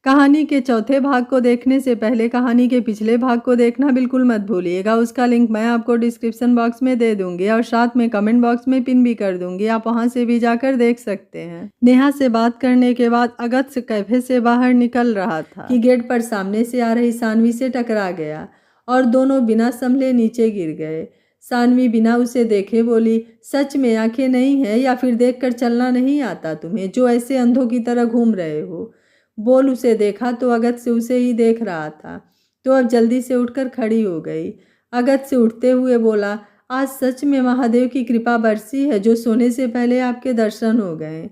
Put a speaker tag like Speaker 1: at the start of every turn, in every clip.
Speaker 1: कहानी के चौथे भाग को देखने से पहले कहानी के पिछले भाग को देखना बिल्कुल मत भूलिएगा। उसका लिंक मैं आपको डिस्क्रिप्शन बॉक्स में दे दूंगी और साथ में कमेंट बॉक्स में पिन भी कर दूंगी, आप वहां से भी जाकर देख सकते हैं। नेहा से बात करने के बाद अगस्त कैफे से बाहर निकल रहा था कि गेट पर सामने से आ रही सानवी से टकरा गया और दोनों बिना संभले नीचे गिर गए। सानवी बिना उसे देखे बोली, सच में आंखें नहीं है या फिर देखकर चलना नहीं आता तुम्हें, जो ऐसे अंधों की तरह घूम रहे हो? बोल उसे देखा तो अगस्त से उसे ही देख रहा था, तो अब जल्दी से उठकर खड़ी हो गई। अगस्त से उठते हुए बोला, आज सच में महादेव की कृपा बरसी है जो सोने से पहले आपके दर्शन हो गए।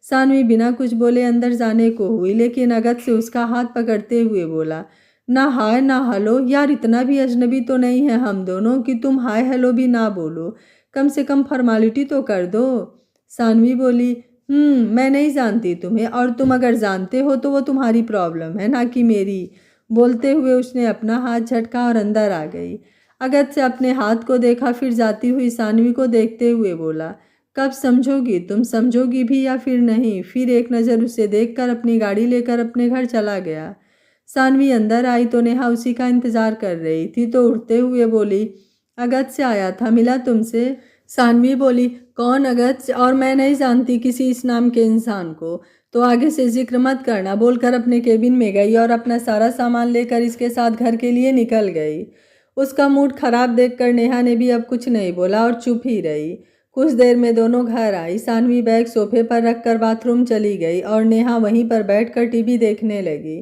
Speaker 1: सानवी बिना कुछ बोले अंदर जाने को हुई, लेकिन अगस्त से उसका हाथ पकड़ते हुए बोला, ना हाय ना हेलो यार, इतना भी अजनबी तो नहीं है हम दोनों कि तुम हाय हेलो भी ना बोलो, कम से कम फॉर्मालिटी तो कर दो। सानवी बोली, मैं नहीं जानती तुम्हें, और तुम अगर जानते हो तो वो तुम्हारी प्रॉब्लम है ना कि मेरी। बोलते हुए उसने अपना हाथ झटका और अंदर आ गई। अगस्त से अपने हाथ को देखा, फिर जाती हुई सानवी को देखते हुए बोला, कब समझोगी तुम, समझोगी भी या फिर नहीं? फिर एक नज़र उसे देखकर अपनी गाड़ी लेकर अपने घर चला गया। सानवी अंदर आई तो नेहा उसी का इंतजार कर रही थी, तो उठते हुए बोली, अगस्त से आया था, मिला तुमसे? सानवी बोली, कौन अगस्त? और मैं नहीं जानती किसी इस नाम के इंसान को, तो आगे से जिक्र मत करना, बोलकर अपने केबिन में गई और अपना सारा सामान लेकर इसके साथ घर के लिए निकल गई। उसका मूड खराब देखकर नेहा ने भी अब कुछ नहीं बोला और चुप ही रही। कुछ देर में दोनों घर आई। सानवी बैग सोफे पर रखकर बाथरूम चली गई और नेहा वहीं पर बैठकर टीवी देखने लगी।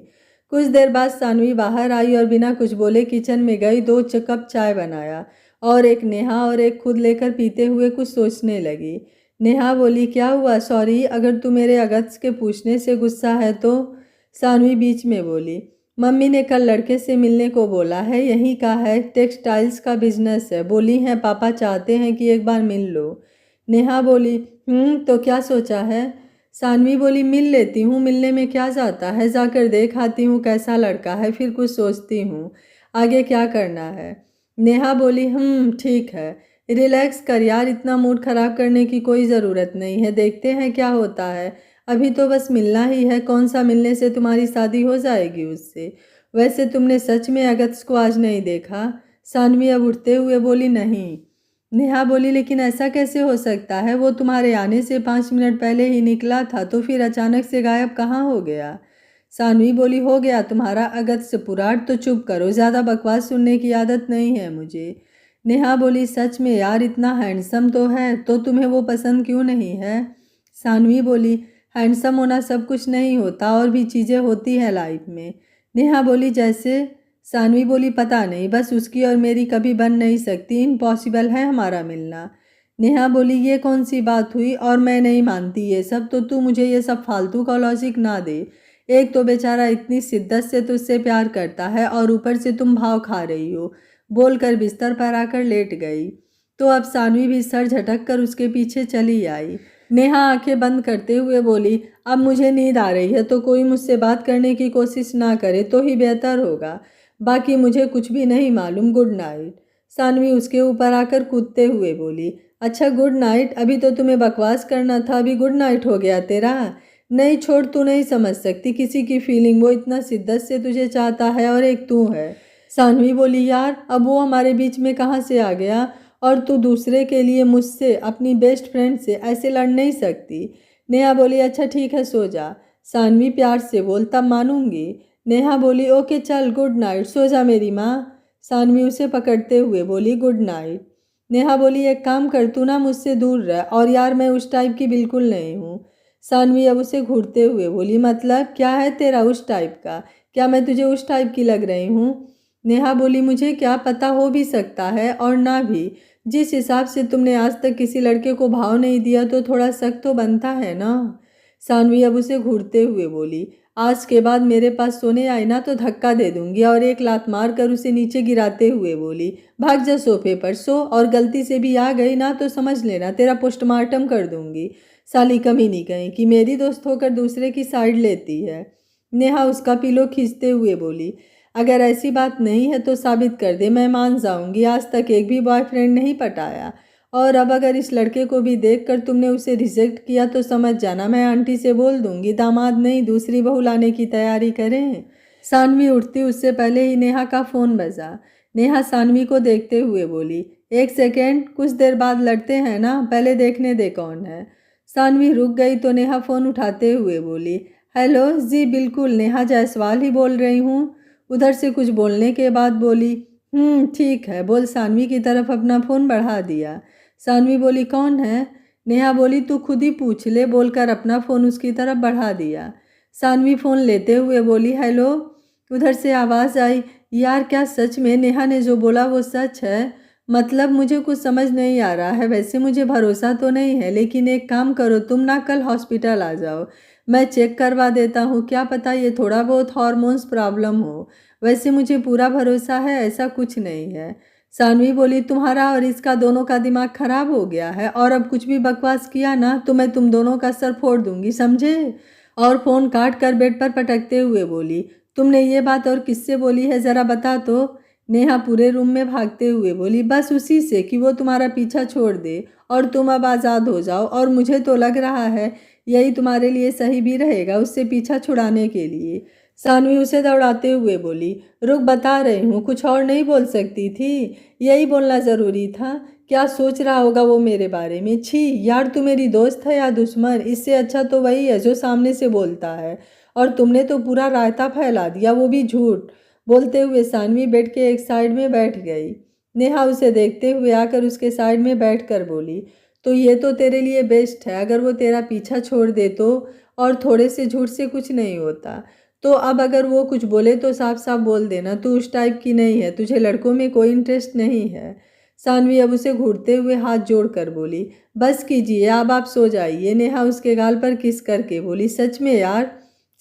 Speaker 1: कुछ देर बाद सानवी बाहर आई और बिना कुछ बोले किचन में गई, 2 कप चाय बनाया और एक नेहा और एक खुद लेकर पीते हुए कुछ सोचने लगी। नेहा बोली, क्या हुआ? सॉरी, अगर तू मेरे अगस्त के पूछने से गुस्सा है तो। सानवी बीच में बोली, मम्मी ने कल लड़के से मिलने को बोला है, यहीं का है, टेक्सटाइल्स का बिजनेस है, बोली हैं पापा चाहते हैं कि एक बार मिल लो। नेहा बोली, तो क्या सोचा है? सानवी बोली, मिल लेती हूँ, मिलने में क्या जाता है, जाकर देख आती हूँ कैसा लड़का है, फिर कुछ सोचती हूँ आगे क्या करना है। नेहा बोली, ठीक है, रिलैक्स कर यार, इतना मूड खराब करने की कोई ज़रूरत नहीं है, देखते हैं क्या होता है, अभी तो बस मिलना ही है, कौन सा मिलने से तुम्हारी शादी हो जाएगी उससे। वैसे तुमने सच में अगस्त को आज नहीं देखा? सानवी अब उठते हुए बोली, नहीं। नेहा बोली, लेकिन ऐसा कैसे हो सकता है, वो तुम्हारे आने से 5 मिनट पहले ही निकला था, तो फिर अचानक से गायब कहाँ हो गया? सानवी बोली, हो गया तुम्हारा अगस्त से पुराट, तो चुप करो, ज़्यादा बकवास सुनने की आदत नहीं है मुझे। नेहा बोली, सच में यार, इतना हैंडसम तो है, तो तुम्हें वो पसंद क्यों नहीं है? सानवी बोली, हैंडसम होना सब कुछ नहीं होता, और भी चीज़ें होती हैं लाइफ में। नेहा बोली, जैसे? सानवी बोली, पता नहीं, बस उसकी और मेरी कभी बन नहीं सकती, इम्पॉसिबल है हमारा मिलना। नेहा बोली, ये कौन सी बात हुई, और मैं नहीं मानती ये सब, तो तू मुझे ये सब फालतू का लॉजिक ना दे। एक तो बेचारा इतनी शिद्दत से तुझसे प्यार करता है और ऊपर से तुम भाव खा रही हो। बोलकर बिस्तर पर आकर लेट गई। तो अब सानवी भी सर झटक कर उसके पीछे चली आई। नेहा आंखें बंद करते हुए बोली, अब मुझे नींद आ रही है, तो कोई मुझसे बात करने की कोशिश ना करे तो ही बेहतर होगा, बाकी मुझे कुछ भी नहीं मालूम, गुड नाइट। सानवी उसके ऊपर आकर कूदते हुए बोली, अच्छा गुड नाइट, अभी तो तुम्हें बकवास करना था, अभी गुड नाइट हो गया तेरा? नहीं छोड़, तू नहीं समझ सकती किसी की फीलिंग, वो इतना शिद्दत से तुझे चाहता है और एक तू है। सानवी बोली, यार अब वो हमारे बीच में कहाँ से आ गया, और तू दूसरे के लिए मुझसे, अपनी बेस्ट फ्रेंड से ऐसे लड़ नहीं सकती। नेहा बोली, अच्छा ठीक है सो जा। सानवी प्यार से बोल, तब मानूंगी। नेहा बोली, ओके चल, गुड नाइट, सो जा मेरी माँ। सानवी उसे पकड़ते हुए बोली, गुड नाइट। नेहा बोली, एक काम कर, तू ना मुझसे दूर रह, और यार मैं उस टाइप की बिल्कुल नहीं हूँ। सानवी अब उसे घूरते हुए बोली, मतलब क्या है तेरा उस टाइप का, क्या मैं तुझे उस टाइप की लग रही हूँ? नेहा बोली, मुझे क्या पता, हो भी सकता है और ना भी, जिस हिसाब से तुमने आज तक किसी लड़के को भाव नहीं दिया तो थोड़ा शक तो बनता है ना। सानवी अब उसे घूरते हुए बोली, आज के बाद मेरे पास सोने आई ना तो धक्का दे दूंगी, और एक लात मार कर उसे नीचे गिराते हुए बोली, भाग जा सोफे पर सो, और गलती से भी आ गई ना तो समझ लेना तेरा पोस्टमार्टम कर दूंगी। साली कमीनी कहीं कि मेरी दोस्त होकर दूसरे की साइड लेती है। नेहा उसका पिलो खींचते हुए बोली, अगर ऐसी बात नहीं है तो साबित कर दे, मैं मान जाऊंगी, आज तक एक भी बॉयफ्रेंड नहीं पटाया, और अब अगर इस लड़के को भी देखकर तुमने उसे रिजेक्ट किया तो समझ जाना मैं आंटी से बोल दूंगी दामाद नहीं दूसरी बहू लाने की तैयारी करें। सानवी उठती उससे पहले ही नेहा का फ़ोन बजा। नेहा सानवी को देखते हुए बोली, एक सेकेंड, कुछ देर बाद लड़ते हैं ना, पहले देखने दे कौन है। सानवी रुक गई तो नेहा फ़ोन उठाते हुए बोली, हेलो जी बिल्कुल, नेहा जायसवाल ही बोल रही हूँ। उधर से कुछ बोलने के बाद बोली, ठीक है, बोल। सानवी की तरफ अपना फ़ोन बढ़ा दिया। सानवी बोली, कौन है? नेहा बोली, तू खुद ही पूछ ले, बोलकर अपना फ़ोन उसकी तरफ बढ़ा दिया। सानवी फ़ोन लेते हुए बोली, हेलो। उधर से आवाज़ आई, यार क्या सच में नेहा ने जो बोला वो सच है? मतलब मुझे कुछ समझ नहीं आ रहा है। वैसे मुझे भरोसा तो नहीं है, लेकिन एक काम करो, तुम ना कल हॉस्पिटल आ जाओ, मैं चेक करवा देता हूँ, क्या पता ये थोड़ा बहुत हार्मोन्स प्रॉब्लम हो। वैसे मुझे पूरा भरोसा है ऐसा कुछ नहीं है। सानवी बोली, तुम्हारा और इसका दोनों का दिमाग खराब हो गया है, और अब कुछ भी बकवास किया ना तो मैं तुम दोनों का सर फोड़ दूंगी, समझे? और फ़ोन काट कर बेड पर पटकते हुए बोली, तुमने ये बात और किससे बोली है, ज़रा बता तो। नेहा पूरे रूम में भागते हुए बोली, बस उसी से कि वो तुम्हारा पीछा छोड़ दे और तुम अब आज़ाद हो जाओ, और मुझे तो लग रहा है यही तुम्हारे लिए सही भी रहेगा, उससे पीछा छुड़ाने के लिए। सानवी उसे दौड़ाते हुए बोली, रुक, बता रही हूँ, कुछ और नहीं बोल सकती थी? यही बोलना ज़रूरी था? क्या सोच रहा होगा वो मेरे बारे में? छी यार, तू मेरी दोस्त है या दुश्मन? इससे अच्छा तो वही है जो सामने से बोलता है, और तुमने तो पूरा रायता फैला दिया, वो भी झूठ। बोलते हुए सानवी बेड के एक साइड में बैठ गई। नेहा उसे देखते हुए आकर उसके साइड में बैठ कर बोली, तो ये तो तेरे लिए बेस्ट है, अगर वो तेरा पीछा छोड़ दे तो, और थोड़े से झूठ से कुछ नहीं होता। तो अब अगर वो कुछ बोले तो साफ साफ बोल देना, तू उस टाइप की नहीं है, तुझे लड़कों में कोई इंटरेस्ट नहीं है। सानवी अब उसे घूरते हुए हाथ जोड़कर बोली, बस कीजिए, अब आप सो जाइए। नेहा उसके गाल पर किस करके बोली, सच में यार?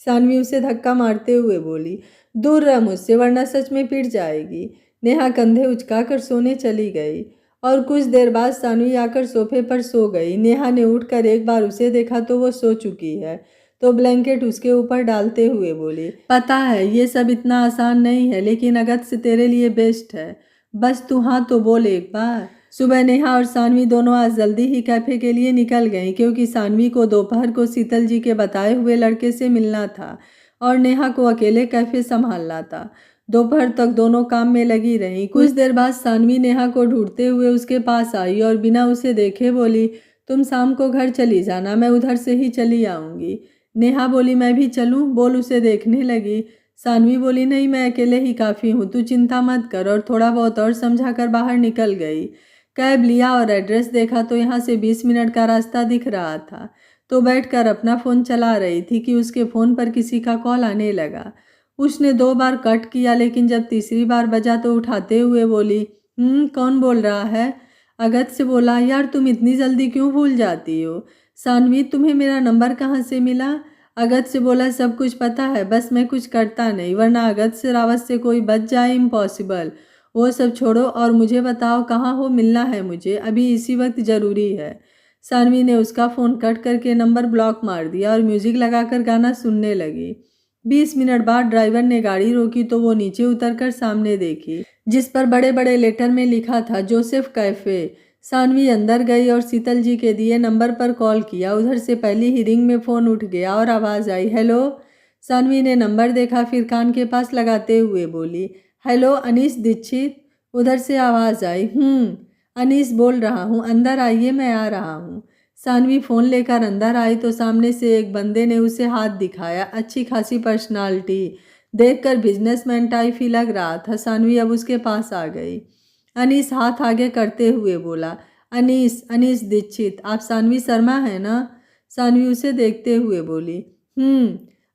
Speaker 1: सानवी उसे धक्का मारते हुए बोली, दूर रह मुझसे, वरना सच में पिट जाएगी। नेहा कंधे उचकाकर सोने चली गई, और कुछ देर बाद सानवी आकर सोफे पर सो गई। नेहा ने उठकर एक बार उसे देखा तो वो सो चुकी है, तो ब्लैंकेट उसके ऊपर डालते हुए बोली, पता है ये सब इतना आसान नहीं है, लेकिन अगस्त तेरे लिए बेस्ट है, बस तू हाँ तो बोल एक बार। सुबह नेहा और सानवी दोनों आज जल्दी ही कैफे के लिए निकल गईं, क्योंकि सानवी को दोपहर को शीतल जी के बताए हुए लड़के से मिलना था और नेहा को अकेले कैफे संभालना था। दोपहर तक दोनों काम में लगी रहीं। कुछ देर बाद सानवी नेहा को ढूंढते हुए उसके पास आई और बिना उसे देखे बोली, तुम शाम को घर चली जाना, मैं उधर से ही चली आऊँगी। नेहा बोली, मैं भी चलूँ? बोल उसे देखने लगी। सानवी बोली, नहीं, मैं अकेले ही काफ़ी हूँ, तू चिंता मत कर, और थोड़ा बहुत और समझा कर बाहर निकल गई। कैब लिया और एड्रेस देखा तो यहाँ से 20 मिनट का रास्ता दिख रहा था, तो बैठकर अपना फ़ोन चला रही थी कि उसके फ़ोन पर किसी का कॉल आने लगा। उसने 2 बार कट किया, लेकिन जब तीसरी बार बजा तो उठाते हुए बोली, कौन बोल रहा है? अगत से बोला, यार तुम इतनी जल्दी क्यों भूल जाती हो? सानवी, तुम्हें मेरा नंबर कहाँ से मिला? अगत से बोला, सब कुछ पता है, बस मैं कुछ करता नहीं, वरना अगत से रावत से कोई बच जाए, इम्पॉसिबल। वो सब छोड़ो और मुझे बताओ कहाँ हो, मिलना है मुझे, अभी इसी वक्त ज़रूरी है। सानवी ने उसका फ़ोन कट करके नंबर ब्लॉक मार दिया और म्यूज़िक लगाकर गाना सुनने लगी। 20 मिनट बाद ड्राइवर ने गाड़ी रोकी तो वो नीचे उतरकर सामने देखी, जिस पर बड़े बड़े लेटर में लिखा था, जोसेफ कैफ़े। सानवी अंदर गई और शीतल जी के दिए नंबर पर कॉल किया। उधर से पहली ही रिंग में फ़ोन उठ गया और आवाज़ आई, हेलो। सानवी ने नंबर देखा, फिर कान के पास लगाते हुए बोली, हेलो, अनीस दीक्षित? उधर से आवाज़ आई, अनीस बोल रहा हूँ, अंदर आइए, मैं आ रहा हूँ। सानवी फ़ोन लेकर अंदर आई तो सामने से एक बंदे ने उसे हाथ दिखाया। अच्छी खासी पर्सनालिटी, देखकर बिजनेसमैन टाइप ही लग रहा था। सानवी अब उसके पास आ गई। अनीस हाथ आगे करते हुए बोला, अनीस, अनीस दीक्षित, आप सानवी शर्मा हैं ना? सानवी उसे देखते हुए बोली,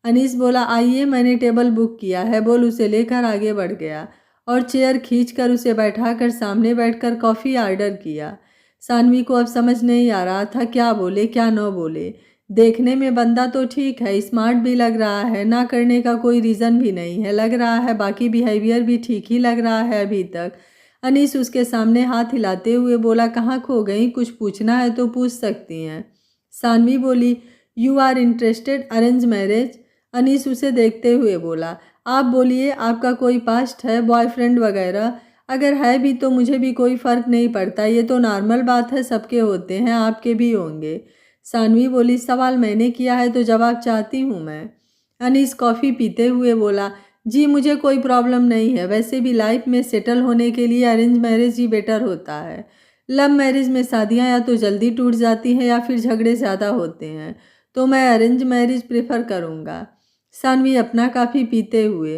Speaker 1: अनीस बोला, आइए, मैंने टेबल बुक किया है, बोल उसे लेकर आगे बढ़ गया और चेयर खींचकर उसे बैठाकर सामने बैठकर कॉफ़ी ऑर्डर किया। सानवी को अब समझ नहीं आ रहा था क्या बोले क्या न बोले। देखने में बंदा तो ठीक है, स्मार्ट भी लग रहा है, ना करने का कोई रीज़न भी नहीं है लग रहा है, बाकी बिहेवियर भी ठीक ही लग रहा है अभी तक। अनीस उसके सामने हाथ हिलाते हुए बोला, कहाँ खो गई? कुछ पूछना है तो पूछ सकती हैं। सानवी बोली, you are interested arrange marriage? Anees उसे देखते हुए बोला, आप बोलिए, आपका कोई पास्ट है, बॉयफ्रेंड वगैरह? अगर है भी तो मुझे भी कोई फ़र्क नहीं पड़ता, ये तो नॉर्मल बात है, सबके होते हैं, आपके भी होंगे। सानवी बोली, सवाल मैंने किया है तो जवाब चाहती हूँ मैं। अनीस कॉफ़ी पीते हुए बोला, जी मुझे कोई प्रॉब्लम नहीं है, वैसे भी लाइफ में सेटल होने के लिए अरेंज मैरिज ही बेटर होता है। लव मैरिज में शादियाँ या तो जल्दी टूट जाती हैं या फिर झगड़े ज़्यादा होते हैं, तो मैं अरेंज मैरिज प्रेफर करूँगा। सानवी अपना काफ़ी पीते हुए,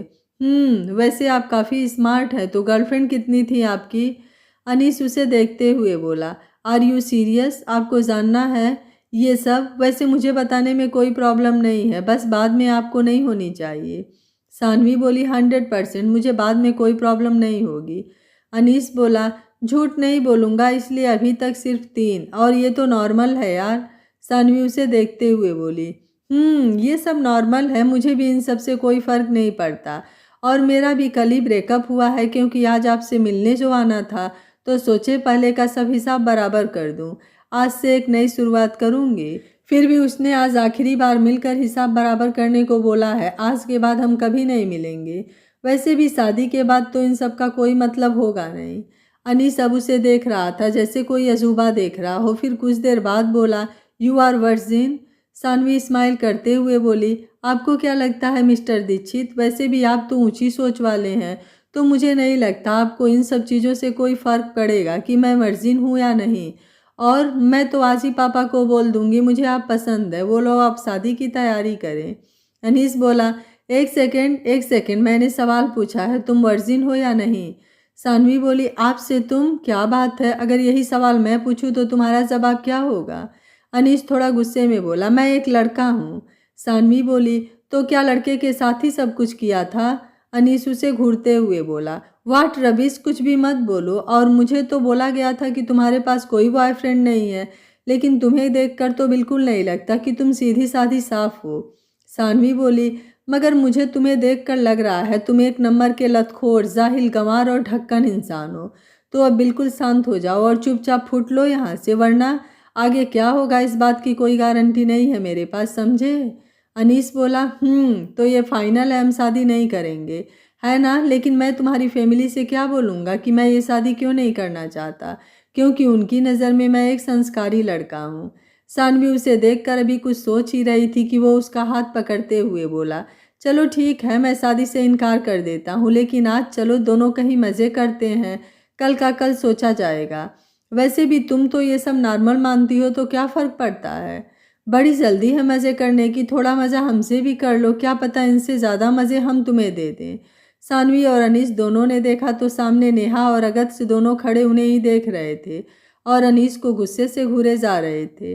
Speaker 1: वैसे आप काफ़ी स्मार्ट हैं, तो गर्लफ्रेंड कितनी थी आपकी? अनीस उसे देखते हुए बोला, आर यू सीरियस? आपको जानना है ये सब? वैसे मुझे बताने में कोई प्रॉब्लम नहीं है, बस बाद में आपको नहीं होनी चाहिए। सानवी बोली, 100% मुझे बाद में कोई प्रॉब्लम नहीं होगी। अनीस बोला, झूठ नहीं बोलूँगा, इसलिए अभी तक सिर्फ 3, और ये तो नॉर्मल है यार। सानवी उसे देखते हुए बोली, ये सब नॉर्मल है, मुझे भी इन सब से कोई फ़र्क नहीं पड़ता, और मेरा भी कल ही ब्रेकअप हुआ है, क्योंकि आज आपसे मिलने जो आना था, तो सोचे पहले का सब हिसाब बराबर कर दूं। आज से एक नई शुरुआत करूंगी। फिर भी उसने आज आखिरी बार मिलकर हिसाब बराबर करने को बोला है, आज के बाद हम कभी नहीं मिलेंगे। वैसे भी शादी के बाद तो इन सब का कोई मतलब होगा नहीं। अनीस अब उसे देख रहा था जैसे कोई अजूबा देख रहा हो, फिर कुछ देर बाद बोला, you are virgin? Saanvi smile करते हुए बोली, आपको क्या लगता है मिस्टर दीक्षित? वैसे भी आप तो ऊंची सोच वाले हैं, तो मुझे नहीं लगता आपको इन सब चीज़ों से कोई फ़र्क पड़ेगा कि मैं वर्जिन हूँ या नहीं। और मैं तो आज ही पापा को बोल दूंगी मुझे आप पसंद है, वो लोग आप शादी की तैयारी करें। अनीस बोला, एक सेकेंड, मैंने सवाल पूछा है, तुम वर्जिन हो या नहीं? सानवी बोली, आपसे तुम? क्या बात है, अगर यही सवाल मैं पूछूं तो तुम्हारा जवाब क्या होगा? अनीस थोड़ा गुस्से में बोला, मैं एक लड़का हूँ। सानवी बोली, तो क्या लड़के के साथ ही सब कुछ किया था? अनीस उसे घूरते हुए बोला, वाट रबिश, कुछ भी मत बोलो, और मुझे तो बोला गया था कि तुम्हारे पास कोई बॉयफ्रेंड नहीं है, लेकिन तुम्हें देखकर तो बिल्कुल नहीं लगता कि तुम सीधी साधी साफ हो। सानवी बोली, मगर मुझे तुम्हें देखकर लग रहा है तुम एक नंबर के लतखोर, जाहिल, गंवार और ढक्कन इंसान हो। तो अब बिल्कुल शांत हो जाओ और चुपचाप फुट लो यहाँ से, वरना आगे क्या होगा इस बात की कोई गारंटी नहीं है मेरे पास, समझे? अनीस बोला, तो ये फाइनल है, हम शादी नहीं करेंगे, है ना? लेकिन मैं तुम्हारी फैमिली से क्या बोलूँगा कि मैं ये शादी क्यों नहीं करना चाहता, क्योंकि उनकी नज़र में मैं एक संस्कारी लड़का हूँ। सानवी उसे देखकर अभी कुछ सोच ही रही थी कि वो उसका हाथ पकड़ते हुए बोला, चलो ठीक है, मैं शादी से इनकार कर देता हूँ, लेकिन आज चलो दोनों कहीं मज़े करते हैं, कल का कल सोचा जाएगा। वैसे भी तुम तो ये सब नॉर्मल मानती हो, तो क्या फ़र्क पड़ता है? बड़ी जल्दी है मज़े करने की, थोड़ा मज़ा हमसे भी कर लो, क्या पता इनसे ज़्यादा मज़े हम तुम्हें दे दें। सानवी और अनीस दोनों ने देखा तो सामने नेहा और अगत्य दोनों खड़े उन्हें ही देख रहे थे और अनीस को गुस्से से घूरे जा रहे थे।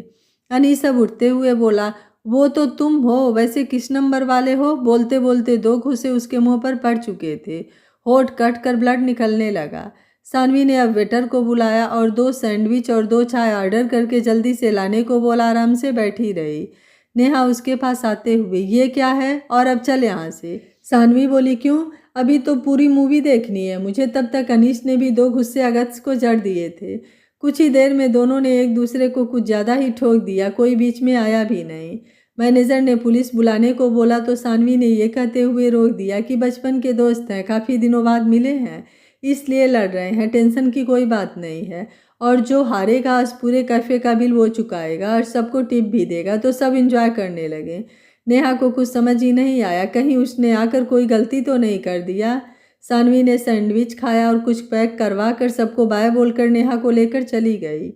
Speaker 1: अनीस अब उठते हुए बोला, वो तो तुम हो, वैसे किस नंबर वाले हो? बोलते बोलते 2 घूंसे उसके मुंह पर पड़ चुके थे, होठ कट कर ब्लड निकलने लगा। सानवी ने अब वेटर को बुलाया और 2 सैंडविच और 2 चाय ऑर्डर करके जल्दी से लाने को बोला। आराम से बैठी रही। नेहा उसके पास आते हुए, ये क्या है, और अब चल यहाँ से। सानवी बोली, क्यों? अभी तो पूरी मूवी देखनी है मुझे। तब तक अनीस ने भी 2 गुस्से अगत्य को जड़ दिए थे। कुछ ही देर में दोनों ने एक दूसरे को कुछ ज़्यादा ही ठोक दिया, कोई बीच में आया भी नहीं। मैनेजर ने पुलिस बुलाने को बोला तो सानवी ने ये कहते हुए रोक दिया कि बचपन के दोस्त हैं, काफ़ी दिनों बाद मिले हैं, इसलिए लड़ रहे हैं, टेंशन की कोई बात नहीं है। और जो हारेगा आज पूरे कैफे का बिल वो चुकाएगा और सबको टिप भी देगा, तो सब एंजॉय करने लगे। नेहा को कुछ समझ ही नहीं आया, कहीं उसने आकर कोई गलती तो नहीं कर दिया। सानवी ने सैंडविच खाया और कुछ पैक करवा कर सबको बाय बोलकर नेहा को लेकर चली गई।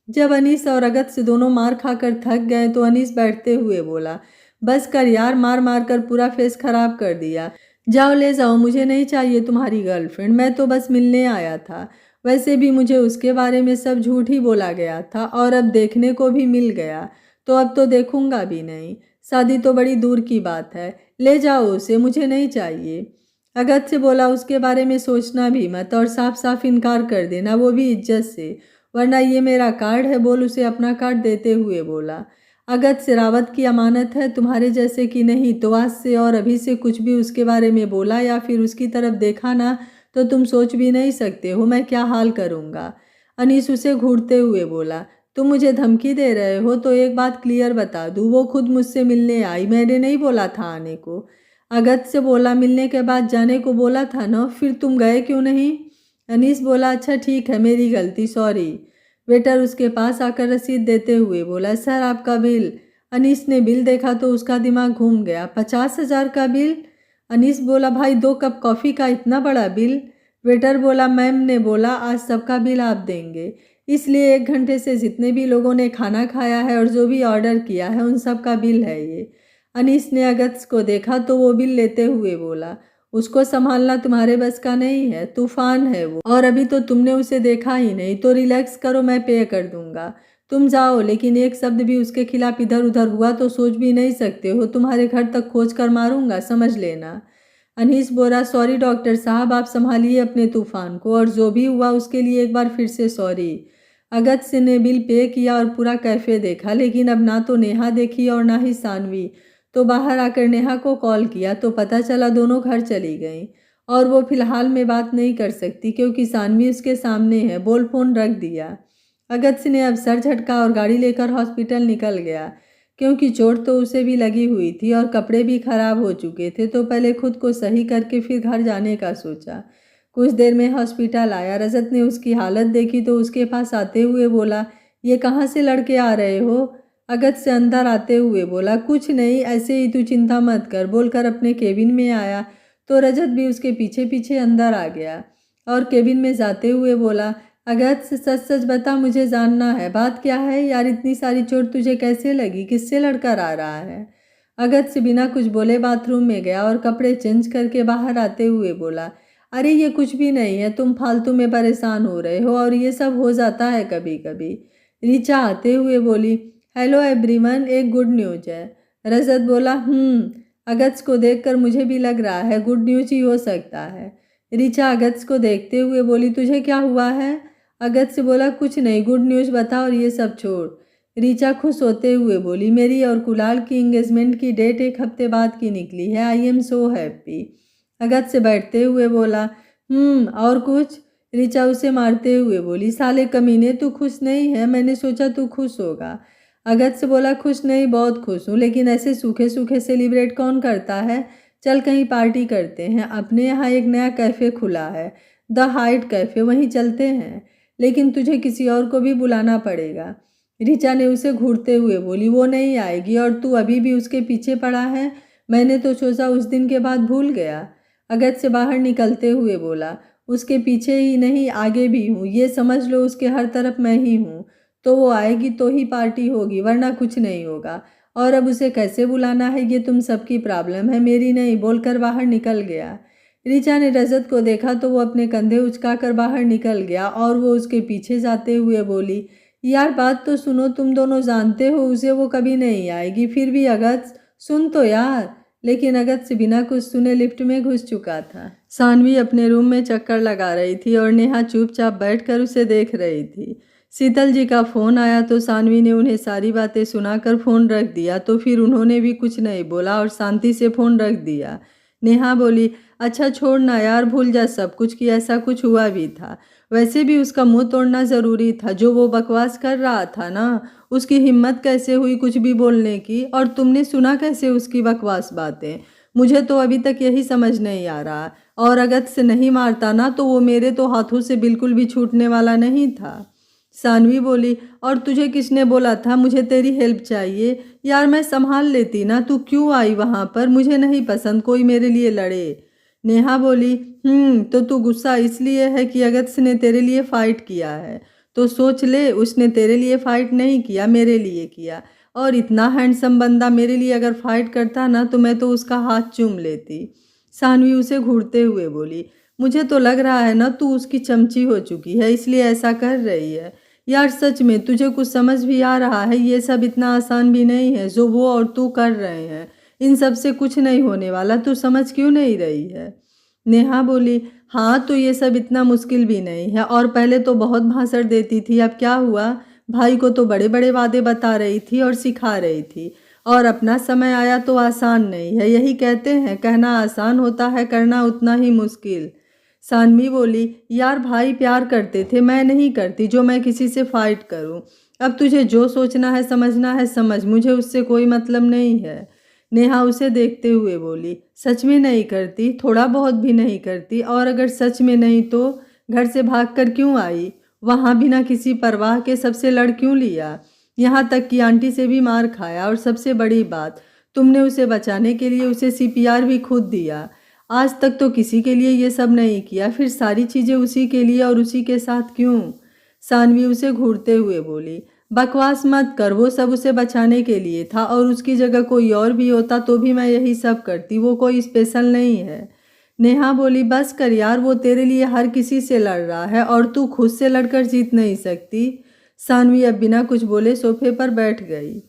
Speaker 1: जब अनीस और अगत्य से दोनों मार खाकर थक गए तो अनीस बैठते हुए बोला, बस कर यार, मार मार कर पूरा फेस खराब कर दिया। जाओ ले जाओ, मुझे नहीं चाहिए तुम्हारी गर्लफ्रेंड, मैं तो बस मिलने आया था। वैसे भी मुझे उसके बारे में सब झूठ ही बोला गया था और अब देखने को भी मिल गया, तो अब तो देखूंगा भी नहीं। शादी तो बड़ी दूर की बात है, ले जाओ उसे, मुझे नहीं चाहिए। अगत्य बोला, उसके बारे में सोचना भी मत और साफ साफ इनकार कर देना, वो भी इज्जत से, वरना ये मेरा कार्ड है। बोल उसे अपना कार्ड देते हुए बोला, अगत्य रावत की अमानत है, तुम्हारे जैसे कि नहीं, तो आज से और अभी से कुछ भी उसके बारे में बोला या फिर उसकी तरफ देखा ना, तो तुम सोच भी नहीं सकते हो मैं क्या हाल करूँगा। अनीस उसे घूरते हुए बोला, तुम मुझे धमकी दे रहे हो? तो एक बात क्लियर बता दूँ, वो खुद मुझसे मिलने आई, मैंने नहीं बोला था आने को। अगत्य से बोला, मिलने के बाद जाने को बोला था ना, फिर तुम गए क्यों नहीं? अनीस बोला, अच्छा ठीक है, मेरी गलती, सॉरी। वेटर उसके पास आकर रसीद देते हुए बोला, सर आपका बिल। अनीस ने बिल देखा तो उसका दिमाग घूम गया। 50,000 का बिल? अनीस बोला, भाई 2 कप कॉफ़ी का इतना बड़ा बिल? वेटर बोला, मैम ने बोला आज सबका बिल आप देंगे, इसलिए 1 घंटे से जितने भी लोगों ने खाना खाया है और जो भी ऑर्डर किया है उन सब का बिल है ये। अनीस ने अगस्त को देखा तो वो बिल लेते हुए बोला, उसको संभालना तुम्हारे बस का नहीं है, तूफान है वो, और अभी तो तुमने उसे देखा ही नहीं, तो रिलैक्स करो, मैं पे कर दूंगा, तुम जाओ। लेकिन एक शब्द भी उसके खिलाफ इधर उधर हुआ तो सोच भी नहीं सकते हो, तुम्हारे घर तक खोज कर मारूंगा, समझ लेना। अनीस बोला, सॉरी डॉक्टर साहब, आप संभालिए अपने तूफान को, और जो भी हुआ उसके लिए एक बार फिर से सॉरी। अगस्त ने बिल पे किया और पूरा कैफ़े देखा, लेकिन अब ना तो नेहा देखी और ना ही सानवी। तो बाहर आकर नेहा को कॉल किया तो पता चला दोनों घर चली गईं, और वो फिलहाल में बात नहीं कर सकती क्योंकि सानवी उसके सामने है। बोल फोन रख दिया। अगस्त ने अब सर झटका और गाड़ी लेकर हॉस्पिटल निकल गया, क्योंकि चोट तो उसे भी लगी हुई थी और कपड़े भी खराब हो चुके थे, तो पहले खुद को सही करके फिर घर जाने का सोचा। कुछ देर में हॉस्पिटल आया। रजत ने उसकी हालत देखी तो उसके पास आते हुए बोला, ये कहाँ से लड़के आ रहे हो? अगस्त से अंदर आते हुए बोला, कुछ नहीं, ऐसे ही, तू चिंता मत कर, बोलकर अपने केबिन में आया तो रजत भी उसके पीछे पीछे अंदर आ गया और केबिन में जाते हुए बोला, अगस्त सच सच बता, मुझे जानना है, बात क्या है यार, इतनी सारी चोट तुझे कैसे लगी, किससे लड़कर आ रहा है? अगस्त बिना कुछ बोले बाथरूम में गया और कपड़े चेंज करके बाहर आते हुए बोला, अरे ये कुछ भी नहीं है, तुम फालतू में परेशान हो रहे हो और ये सब हो जाता है कभी कभी। ऋचा आते हुए बोली, हेलो एवरीवन, एक गुड न्यूज है। रजत बोला, अगस्त को देखकर मुझे भी लग रहा है गुड न्यूज ही हो सकता है। ऋचा अगस्त को देखते हुए बोली, तुझे क्या हुआ है? अगस्त बोला, कुछ नहीं, गुड न्यूज़ बता और ये सब छोड़। ऋचा खुश होते हुए बोली, मेरी और कुलाल की एंगेजमेंट की डेट 1 हफ्ते बाद की निकली है, आई एम सो हैप्पी। अगस्त से बैठते हुए बोला, और कुछ? ऋचा उसे मारते हुए बोली, साले कमीने, तू खुश नहीं है, मैंने सोचा तू खुश होगा। अगस्त से बोला, खुश नहीं, बहुत खुश हूँ, लेकिन ऐसे सूखे सूखे सेलिब्रेट कौन करता है? चल कहीं पार्टी करते हैं, अपने यहाँ एक नया कैफ़े खुला है, द हाइट कैफ़े, वहीं चलते हैं, लेकिन तुझे किसी और को भी बुलाना पड़ेगा। ऋचा ने उसे घूरते हुए बोली, वो नहीं आएगी और तू अभी भी उसके पीछे पड़ा है, मैंने तो सोचा उस दिन के बाद भूल गया। अगस्त से बाहर निकलते हुए बोला, उसके पीछे ही नहीं, आगे भी हूँ, ये समझ लो, उसके हर तरफ मैं ही हूँ, तो वो आएगी तो ही पार्टी होगी, वरना कुछ नहीं होगा, और अब उसे कैसे बुलाना है ये तुम सबकी प्रॉब्लम है, मेरी नहीं, बोलकर बाहर निकल गया। ऋचा ने रजत को देखा तो वो अपने कंधे उचकाकर बाहर निकल गया और वो उसके पीछे जाते हुए बोली, यार बात तो सुनो, तुम दोनों जानते हो उसे वो कभी नहीं आएगी, फिर भी अगस्त सुन तो यार। लेकिन अगस्त से बिना कुछ सुने लिफ्ट में घुस चुका था। सानवी अपने रूम में चक्कर लगा रही थी और नेहा चुपचाप बैठकर उसे देख रही थी। शीतल जी का फ़ोन आया तो सानवी ने उन्हें सारी बातें सुनाकर फ़ोन रख दिया, तो फिर उन्होंने भी कुछ नहीं बोला और शांति से फ़ोन रख दिया। नेहा बोली, अच्छा छोड़ना यार, भूल जा सब कुछ कि ऐसा कुछ हुआ भी था, वैसे भी उसका मुंह तोड़ना ज़रूरी था, जो वो बकवास कर रहा था ना, उसकी हिम्मत कैसे हुई कुछ भी बोलने की, और तुमने सुना कैसे उसकी बकवास बातें? मुझे तो अभी तक यही समझ नहीं आ रहा, और अगस्त से नहीं मारता ना तो वो मेरे तो हाथों से बिल्कुल भी छूटने वाला नहीं था। सानवी बोली, और तुझे किसने बोला था मुझे तेरी हेल्प चाहिए? यार मैं संभाल लेती ना, तू क्यों आई वहाँ पर? मुझे नहीं पसंद कोई मेरे लिए लड़े। नेहा बोली, तो तू गुस्सा इसलिए है कि अगस्त ने तेरे लिए फ़ाइट किया है, तो सोच ले, उसने तेरे लिए फ़ाइट नहीं किया, मेरे लिए किया, और इतना हैंडसम बंदा मेरे लिए अगर फ़ाइट करता ना तो मैं तो उसका हाथ चूम लेती। सानवी उसे घूरते हुए बोली, मुझे तो लग रहा है ना तू उसकी चमची हो चुकी है, इसलिए ऐसा कर रही है। यार सच में तुझे कुछ समझ भी आ रहा है? ये सब इतना आसान भी नहीं है जो वो और तू कर रहे हैं, इन सब से कुछ नहीं होने वाला, तू समझ क्यों नहीं रही है? नेहा बोली, हाँ तो ये सब इतना मुश्किल भी नहीं है, और पहले तो बहुत भाषण देती थी, अब क्या हुआ? भाई को तो बड़े बड़े वादे बता रही थी और सिखा रही थी, और अपना समय आया तो आसान नहीं है, यही कहते हैं, कहना आसान होता है, करना उतना ही मुश्किल। सानवी बोली, यार भाई प्यार करते थे, मैं नहीं करती जो मैं किसी से फाइट करूं, अब तुझे जो सोचना है समझना है समझ, मुझे उससे कोई मतलब नहीं है। नेहा उसे देखते हुए बोली, सच में नहीं करती? थोड़ा बहुत भी नहीं करती? और अगर सच में नहीं तो? घर से भागकर क्यों आई? वहाँ बिना किसी परवाह के सबसे लड़ क्यों लिया? यहाँ तक कि आंटी से भी मार खाया, और सबसे बड़ी बात, तुमने उसे बचाने के लिए उसे सीपीआर भी खुद दिया। आज तक तो किसी के लिए ये सब नहीं किया, फिर सारी चीज़ें उसी के लिए और उसी के साथ क्यों? सानवी उसे घूरते हुए बोली, बकवास मत कर, वो सब उसे बचाने के लिए था, और उसकी जगह कोई और भी होता तो भी मैं यही सब करती, वो कोई स्पेशल नहीं है। नेहा बोली, बस कर यार, वो तेरे लिए हर किसी से लड़ रहा है और तू खुद से लड़कर जीत नहीं सकती। सानवी अब बिना कुछ बोले सोफे पर बैठ गई।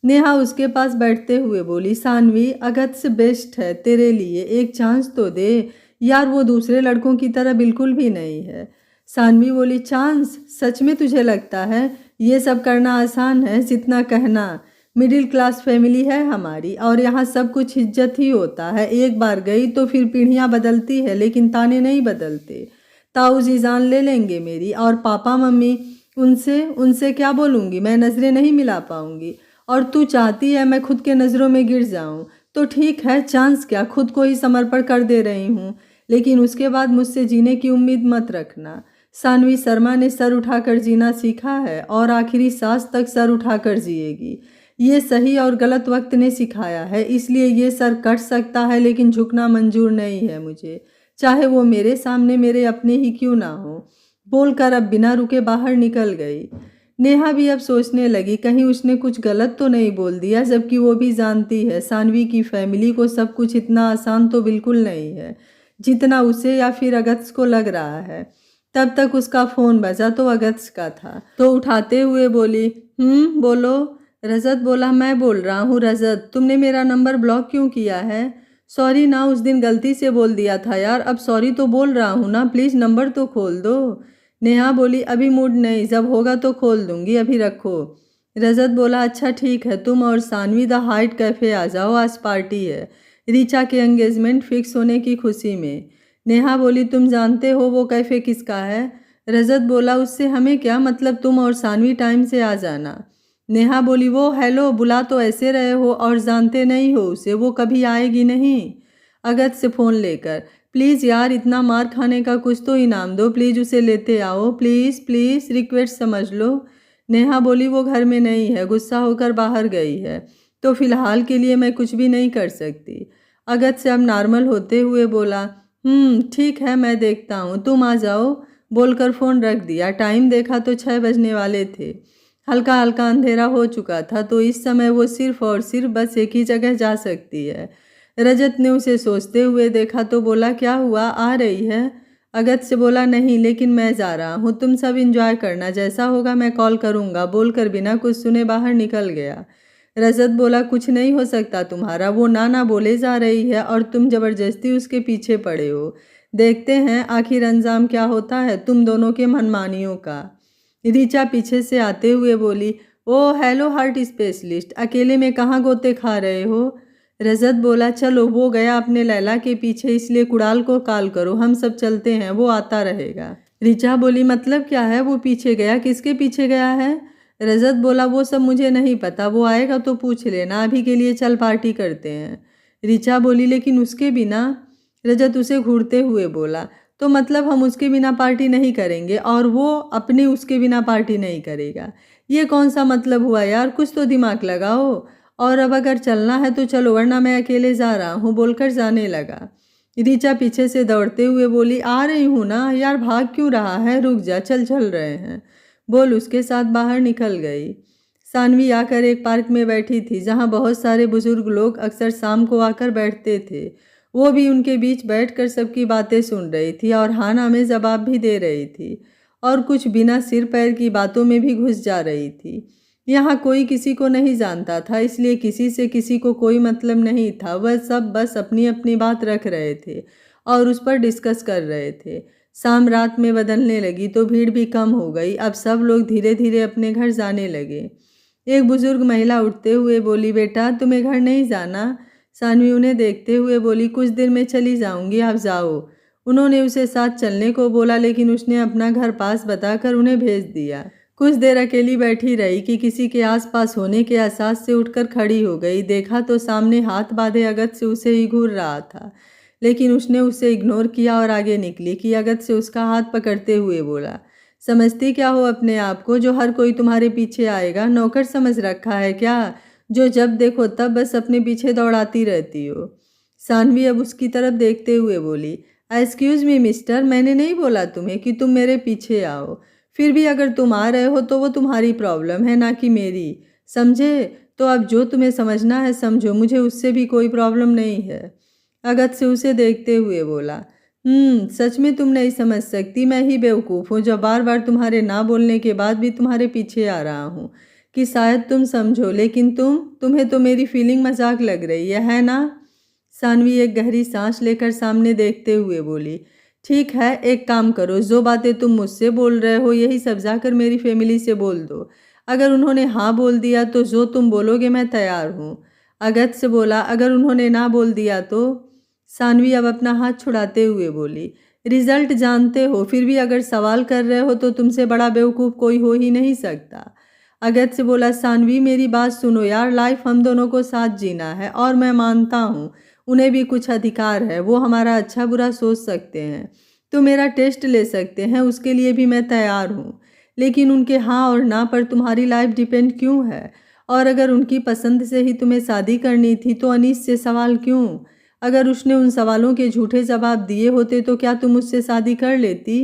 Speaker 1: नेहा उसके पास बैठते हुए बोली, सानवी, अगत्य बेस्ट है तेरे लिए, एक चांस तो दे यार, वो दूसरे लड़कों की तरह बिल्कुल भी नहीं है। सानवी बोली, चांस? सच में तुझे लगता है ये सब करना आसान है? जितना कहना। मिडिल क्लास फैमिली है हमारी, और यहाँ सब कुछ इज्जत ही होता है। एक बार गई तो फिर पीढ़ियाँ बदलती है, लेकिन ताने नहीं बदलते। ताऊ जी जान ले लेंगे मेरी, और पापा मम्मी, उनसे उनसे क्या बोलूँगी? मैं नज़रें नहीं मिला पाऊँगी। और तू चाहती है मैं खुद के नज़रों में गिर जाऊँ? तो ठीक है, चांस क्या, खुद को ही समर्पण कर दे रही हूँ, लेकिन उसके बाद मुझसे जीने की उम्मीद मत रखना। सानवी शर्मा ने सर उठाकर जीना सीखा है, और आखिरी सांस तक सर उठाकर जिएगी। ये सही और गलत वक्त ने सिखाया है, इसलिए ये सर कट सकता है, लेकिन झुकना मंजूर नहीं है मुझे, चाहे वो मेरे सामने मेरे अपने ही क्यों ना हो। बोलकर अब बिना रुके बाहर निकल गई। नेहा भी अब सोचने लगी, कहीं उसने कुछ गलत तो नहीं बोल दिया, जबकि वो भी जानती है सानवी की फैमिली को सब कुछ इतना आसान तो बिल्कुल नहीं है जितना उसे या फिर अगत्य को लग रहा है। तब तक उसका फ़ोन बजा तो अगत्य का था, तो उठाते हुए बोली, बोलो। रजत बोला, मैं बोल रहा हूँ रजत, तुमने मेरा नंबर ब्लॉक क्यों किया है? सॉरी ना, उस दिन गलती से बोल दिया था यार, अब सॉरी तो बोल रहा हूँ ना, प्लीज़ नंबर तो खोल दो। नेहा बोली, अभी मूड नहीं, जब होगा तो खोल दूंगी, अभी रखो। रजत बोला, अच्छा ठीक है, तुम और सानवी द हाइट कैफ़े आ जाओ, आज पार्टी है रीचा के एंगेजमेंट फिक्स होने की खुशी में। नेहा बोली, तुम जानते हो वो कैफ़े किसका है? रजत बोला, उससे हमें क्या मतलब, तुम और सानवी टाइम से आ जाना। नेहा बोली, वो हेलो, बुला तो ऐसे रहे हो और जानते नहीं हो उसे, वो कभी आएगी नहीं। अगत्य से फ़ोन लेकर, प्लीज़ यार, इतना मार खाने का कुछ तो इनाम दो, प्लीज़ उसे लेते आओ, प्लीज़ प्लीज़, रिक्वेस्ट समझ लो। नेहा बोली, वो घर में नहीं है, गुस्सा होकर बाहर गई है, तो फिलहाल के लिए मैं कुछ भी नहीं कर सकती। अगत्य से अब नॉर्मल होते हुए बोला, ठीक है, मैं देखता हूँ, तुम आ जाओ, बोलकर फ़ोन रख दिया। टाइम देखा तो 6 बजने वाले थे। हल्का हल्का अंधेरा हो चुका था, तो इस समय वो सिर्फ और सिर्फ बस एक ही जगह जा सकती है। रजत ने उसे सोचते हुए देखा तो बोला, क्या हुआ, आ रही है? अगत्य से बोला, नहीं, लेकिन मैं जा रहा हूँ, तुम सब एंजॉय करना, जैसा होगा मैं कॉल करूँगा, बोलकर बिना कुछ सुने बाहर निकल गया। रजत बोला, कुछ नहीं हो सकता तुम्हारा, वो ना बोले जा रही है और तुम जबरदस्ती उसके पीछे पड़े हो। देखते हैं आखिर अंजाम क्या होता है तुम दोनों के मनमानियों का। रीचा पीछे से आते हुए बोली, ओ हेलो हार्ट स्पेशलिस्ट, अकेले में कहाँ गोते खा रहे हो? रजत बोला, चलो, वो गया अपने लैला के पीछे, इसलिए कुणाल को कॉल करो, हम सब चलते हैं, वो आता रहेगा। ऋचा बोली, मतलब क्या है, वो पीछे गया, किसके पीछे गया है? रजत बोला, वो सब मुझे नहीं पता, वो आएगा तो पूछ लेना, अभी के लिए चल पार्टी करते हैं। ऋचा बोली, लेकिन उसके बिना? रजत उसे घूरते हुए बोला, तो मतलब हम उसके बिना पार्टी नहीं करेंगे और वो अपने उसके बिना पार्टी नहीं करेगा? ये कौन सा मतलब हुआ यार, कुछ तो दिमाग लगाओ। और अब अगर चलना है तो चलो, वरना मैं अकेले जा रहा हूँ, बोलकर जाने लगा। रीचा पीछे से दौड़ते हुए बोली, आ रही हूँ ना यार, भाग क्यों रहा है, रुक जा, चल रहे हैं, बोल उसके साथ बाहर निकल गई। सानवी आकर एक पार्क में बैठी थी, जहाँ बहुत सारे बुजुर्ग लोग अक्सर शाम को आकर बैठते थे। वो भी उनके बीच बैठकर सबकी बातें सुन रही थी और हाँ ना में जवाब भी दे रही थी, और कुछ बिना सिर पैर की बातों में भी घुस जा रही थी। यहाँ कोई किसी को नहीं जानता था, इसलिए किसी से किसी को कोई मतलब नहीं था। वह सब बस अपनी अपनी बात रख रहे थे और उस पर डिस्कस कर रहे थे। शाम रात में बदलने लगी तो भीड़ भी कम हो गई। अब सब लोग धीरे धीरे अपने घर जाने लगे। एक बुजुर्ग महिला उठते हुए बोली, बेटा तुम्हें घर नहीं जाना? सानवी उन्हें देखते हुए बोली, कुछ देर में चली जाऊंगी, आप जाओ। उन्होंने उसे साथ चलने को बोला, लेकिन उसने अपना घर पास बताकर उन्हें भेज दिया। कुछ देर अकेली बैठी रही कि किसी के आसपास होने के एहसास से उठकर खड़ी हो गई। देखा तो सामने हाथ बांधे अगत्य से उसे ही घूर रहा था। लेकिन उसने उसे इग्नोर किया और आगे निकली कि अगस्त से उसका हाथ पकड़ते हुए बोला, समझती क्या हो अपने आप को जो हर कोई तुम्हारे पीछे आएगा? नौकर समझ रखा है क्या जो जब देखो तब बस अपने पीछे दौड़ाती रहती हो? सानवी अब उसकी तरफ देखते हुए बोली, एक्सक्यूज़ मी मिस्टर, मैंने नहीं बोला तुम्हें कि तुम मेरे पीछे आओ। फिर भी अगर तुम आ रहे हो तो वो तुम्हारी प्रॉब्लम है, ना कि मेरी। समझे? तो अब जो तुम्हें समझना है समझो, मुझे उससे भी कोई प्रॉब्लम नहीं है। अगस्त से उसे देखते हुए बोला, सच में तुम नहीं समझ सकती, मैं ही बेवकूफ़ हूँ जो बार बार तुम्हारे ना बोलने के बाद भी तुम्हारे पीछे आ रहा हूँ कि शायद तुम समझो, लेकिन तुम्हें तो मेरी फीलिंग मजाक लग रही है ना? सानवी एक गहरी सांस लेकर सामने देखते हुए बोली, ठीक है, एक काम करो, जो बातें तुम मुझसे बोल रहे हो यही सब जाकर मेरी फैमिली से बोल दो। अगर उन्होंने हाँ बोल दिया तो जो तुम बोलोगे मैं तैयार हूँ। अगस्त से बोला, अगर उन्होंने ना बोल दिया तो? सानवी अब अपना हाथ छुड़ाते हुए बोली, रिजल्ट जानते हो, फिर भी अगर सवाल कर रहे हो तो तुमसे बड़ा बेवकूफ़ कोई हो ही नहीं सकता। अगस्त से बोला, सानवी मेरी बात सुनो यार, लाइफ हम दोनों को साथ जीना है और मैं मानता हूँ उन्हें भी कुछ अधिकार है, वो हमारा अच्छा बुरा सोच सकते हैं, तो मेरा टेस्ट ले सकते हैं, उसके लिए भी मैं तैयार हूँ। लेकिन उनके हाँ और ना पर तुम्हारी लाइफ डिपेंड क्यों है? और अगर उनकी पसंद से ही तुम्हें शादी करनी थी तो अनीस से सवाल क्यों? अगर उसने उन सवालों के झूठे जवाब दिए होते तो क्या तुम उससे शादी कर लेती?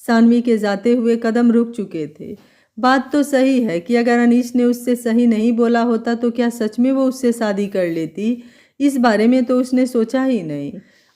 Speaker 1: सानवी के जाते हुए कदम रुक चुके थे। बात तो सही है कि अगर अनीश ने उससे सही नहीं बोला होता तो क्या सच में वो उससे शादी कर लेती? इस बारे में तो उसने सोचा ही नहीं।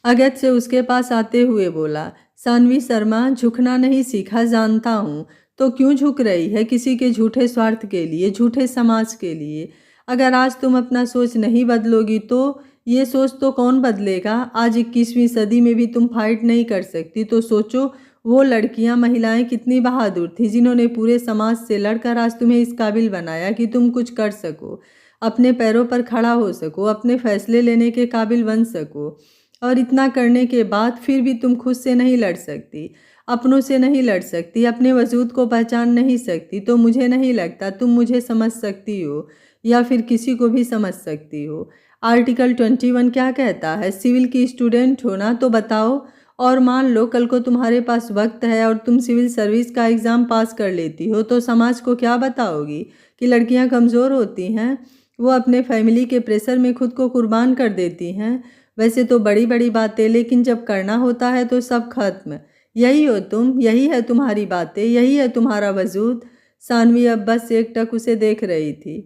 Speaker 1: अगस्त से उसके पास आते हुए बोला, सानवी शर्मा, झुकना नहीं सीखा जानता हूँ, तो क्यों झुक रही है किसी के झूठे स्वार्थ के लिए, झूठे समाज के लिए? अगर आज तुम अपना सोच नहीं बदलोगी तो ये सोच तो कौन बदलेगा? आज 21वीं सदी में भी तुम फाइट नहीं कर सकती तो सोचो वो लड़कियां, महिलाएं कितनी बहादुर थी जिन्होंने पूरे समाज से लड़कर आज तुम्हें इस काबिल बनाया कि तुम कुछ कर सको, अपने पैरों पर खड़ा हो सको, अपने फैसले लेने के काबिल बन सको। और इतना करने के बाद फिर भी तुम खुद से नहीं लड़ सकती, अपनों से नहीं लड़ सकती, अपने वजूद को पहचान नहीं सकती, तो मुझे नहीं लगता तुम मुझे समझ सकती हो या फिर किसी को भी समझ सकती हो। आर्टिकल 21 क्या कहता है? सिविल की स्टूडेंट हो ना, तो बताओ। और मान लो कल को तुम्हारे पास वक्त है और तुम सिविल सर्विस का एग्ज़ाम पास कर लेती हो तो समाज को क्या बताओगी कि लड़कियां कमज़ोर होती हैं, वो अपने फैमिली के प्रेशर में खुद को कुर्बान कर देती हैं? वैसे तो बड़ी बड़ी बातें, लेकिन जब करना होता है तो सब खत्म। यही हो तुम, यही है तुम्हारी बातें, यही है तुम्हारा वजूद। सानवी अब बस एकटक उसे देख रही थी।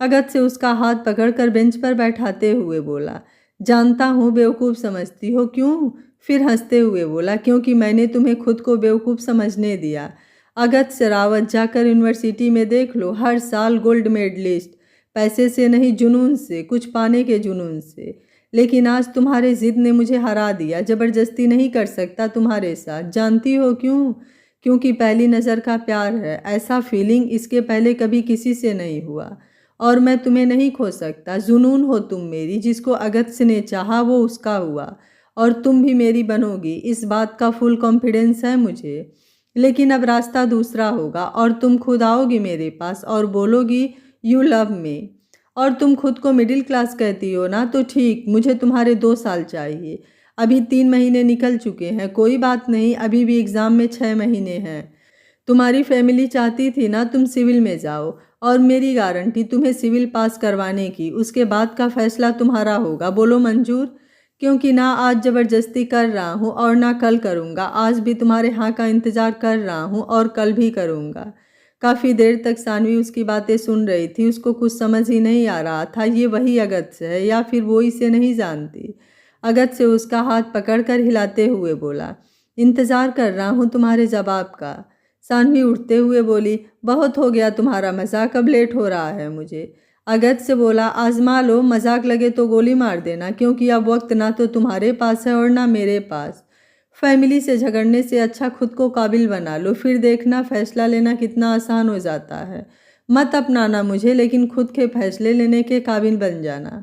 Speaker 1: अगस्त से उसका हाथ पकड़कर बेंच पर बैठाते हुए बोला, जानता हूँ बेवकूफ़ समझती हो, क्यों? फिर हंसते हुए बोला, क्योंकि मैंने तुम्हें खुद को बेवकूफ़ समझने दिया। अगस्त शेरावत, जाकर यूनिवर्सिटी में देख लो, हर साल गोल्ड मेडलिस्ट, पैसे से नहीं जुनून से, कुछ पाने के जुनून से। लेकिन आज तुम्हारे जिद ने मुझे हरा दिया, ज़बरदस्ती नहीं कर सकता तुम्हारे साथ। जानती हो क्यों? क्योंकि पहली नज़र का प्यार है, ऐसा फीलिंग इसके पहले कभी किसी से नहीं हुआ और मैं तुम्हें नहीं खो सकता। जुनून हो तुम मेरी, जिसको अगस्त ने चाहा वो उसका हुआ और तुम भी मेरी बनोगी, इस बात का फुल कॉन्फिडेंस है मुझे। लेकिन अब रास्ता दूसरा होगा और तुम खुद आओगी मेरे पास और बोलोगी यू लव मी। और तुम खुद को मिडिल क्लास कहती हो ना, तो ठीक, मुझे तुम्हारे 2 साल चाहिए। अभी 3 महीने निकल चुके हैं, कोई बात नहीं, अभी भी एग्ज़ाम में 6 महीने हैं। तुम्हारी फैमिली चाहती थी ना तुम सिविल में जाओ, और मेरी गारंटी तुम्हें सिविल पास करवाने की, उसके बाद का फैसला तुम्हारा होगा। बोलो मंजूर? क्योंकि ना आज ज़बरदस्ती कर रहा हूँ और ना कल करूँगा, आज भी तुम्हारे हाँ का इंतज़ार कर रहा हूँ और कल भी करूँगा। काफ़ी देर तक सानवी उसकी बातें सुन रही थी, उसको कुछ समझ ही नहीं आ रहा था ये वही अगस्त है या फिर वो इसे नहीं जानती। अगस्त से उसका हाथ पकड़कर हिलाते हुए बोला, इंतज़ार कर रहा हूँ तुम्हारे जवाब का। सानवी उठते हुए बोली, बहुत हो गया तुम्हारा मजाक, अब लेट हो रहा है मुझे। अगस्त से बोला, आजमा लो, मजाक लगे तो गोली मार देना, क्योंकि अब वक्त ना तो तुम्हारे पास है और ना मेरे पास। फैमिली से झगड़ने से अच्छा खुद को काबिल बना लो, फिर देखना फैसला लेना कितना आसान हो जाता है। मत अपनाना मुझे, लेकिन खुद के फैसले लेने के काबिल बन जाना।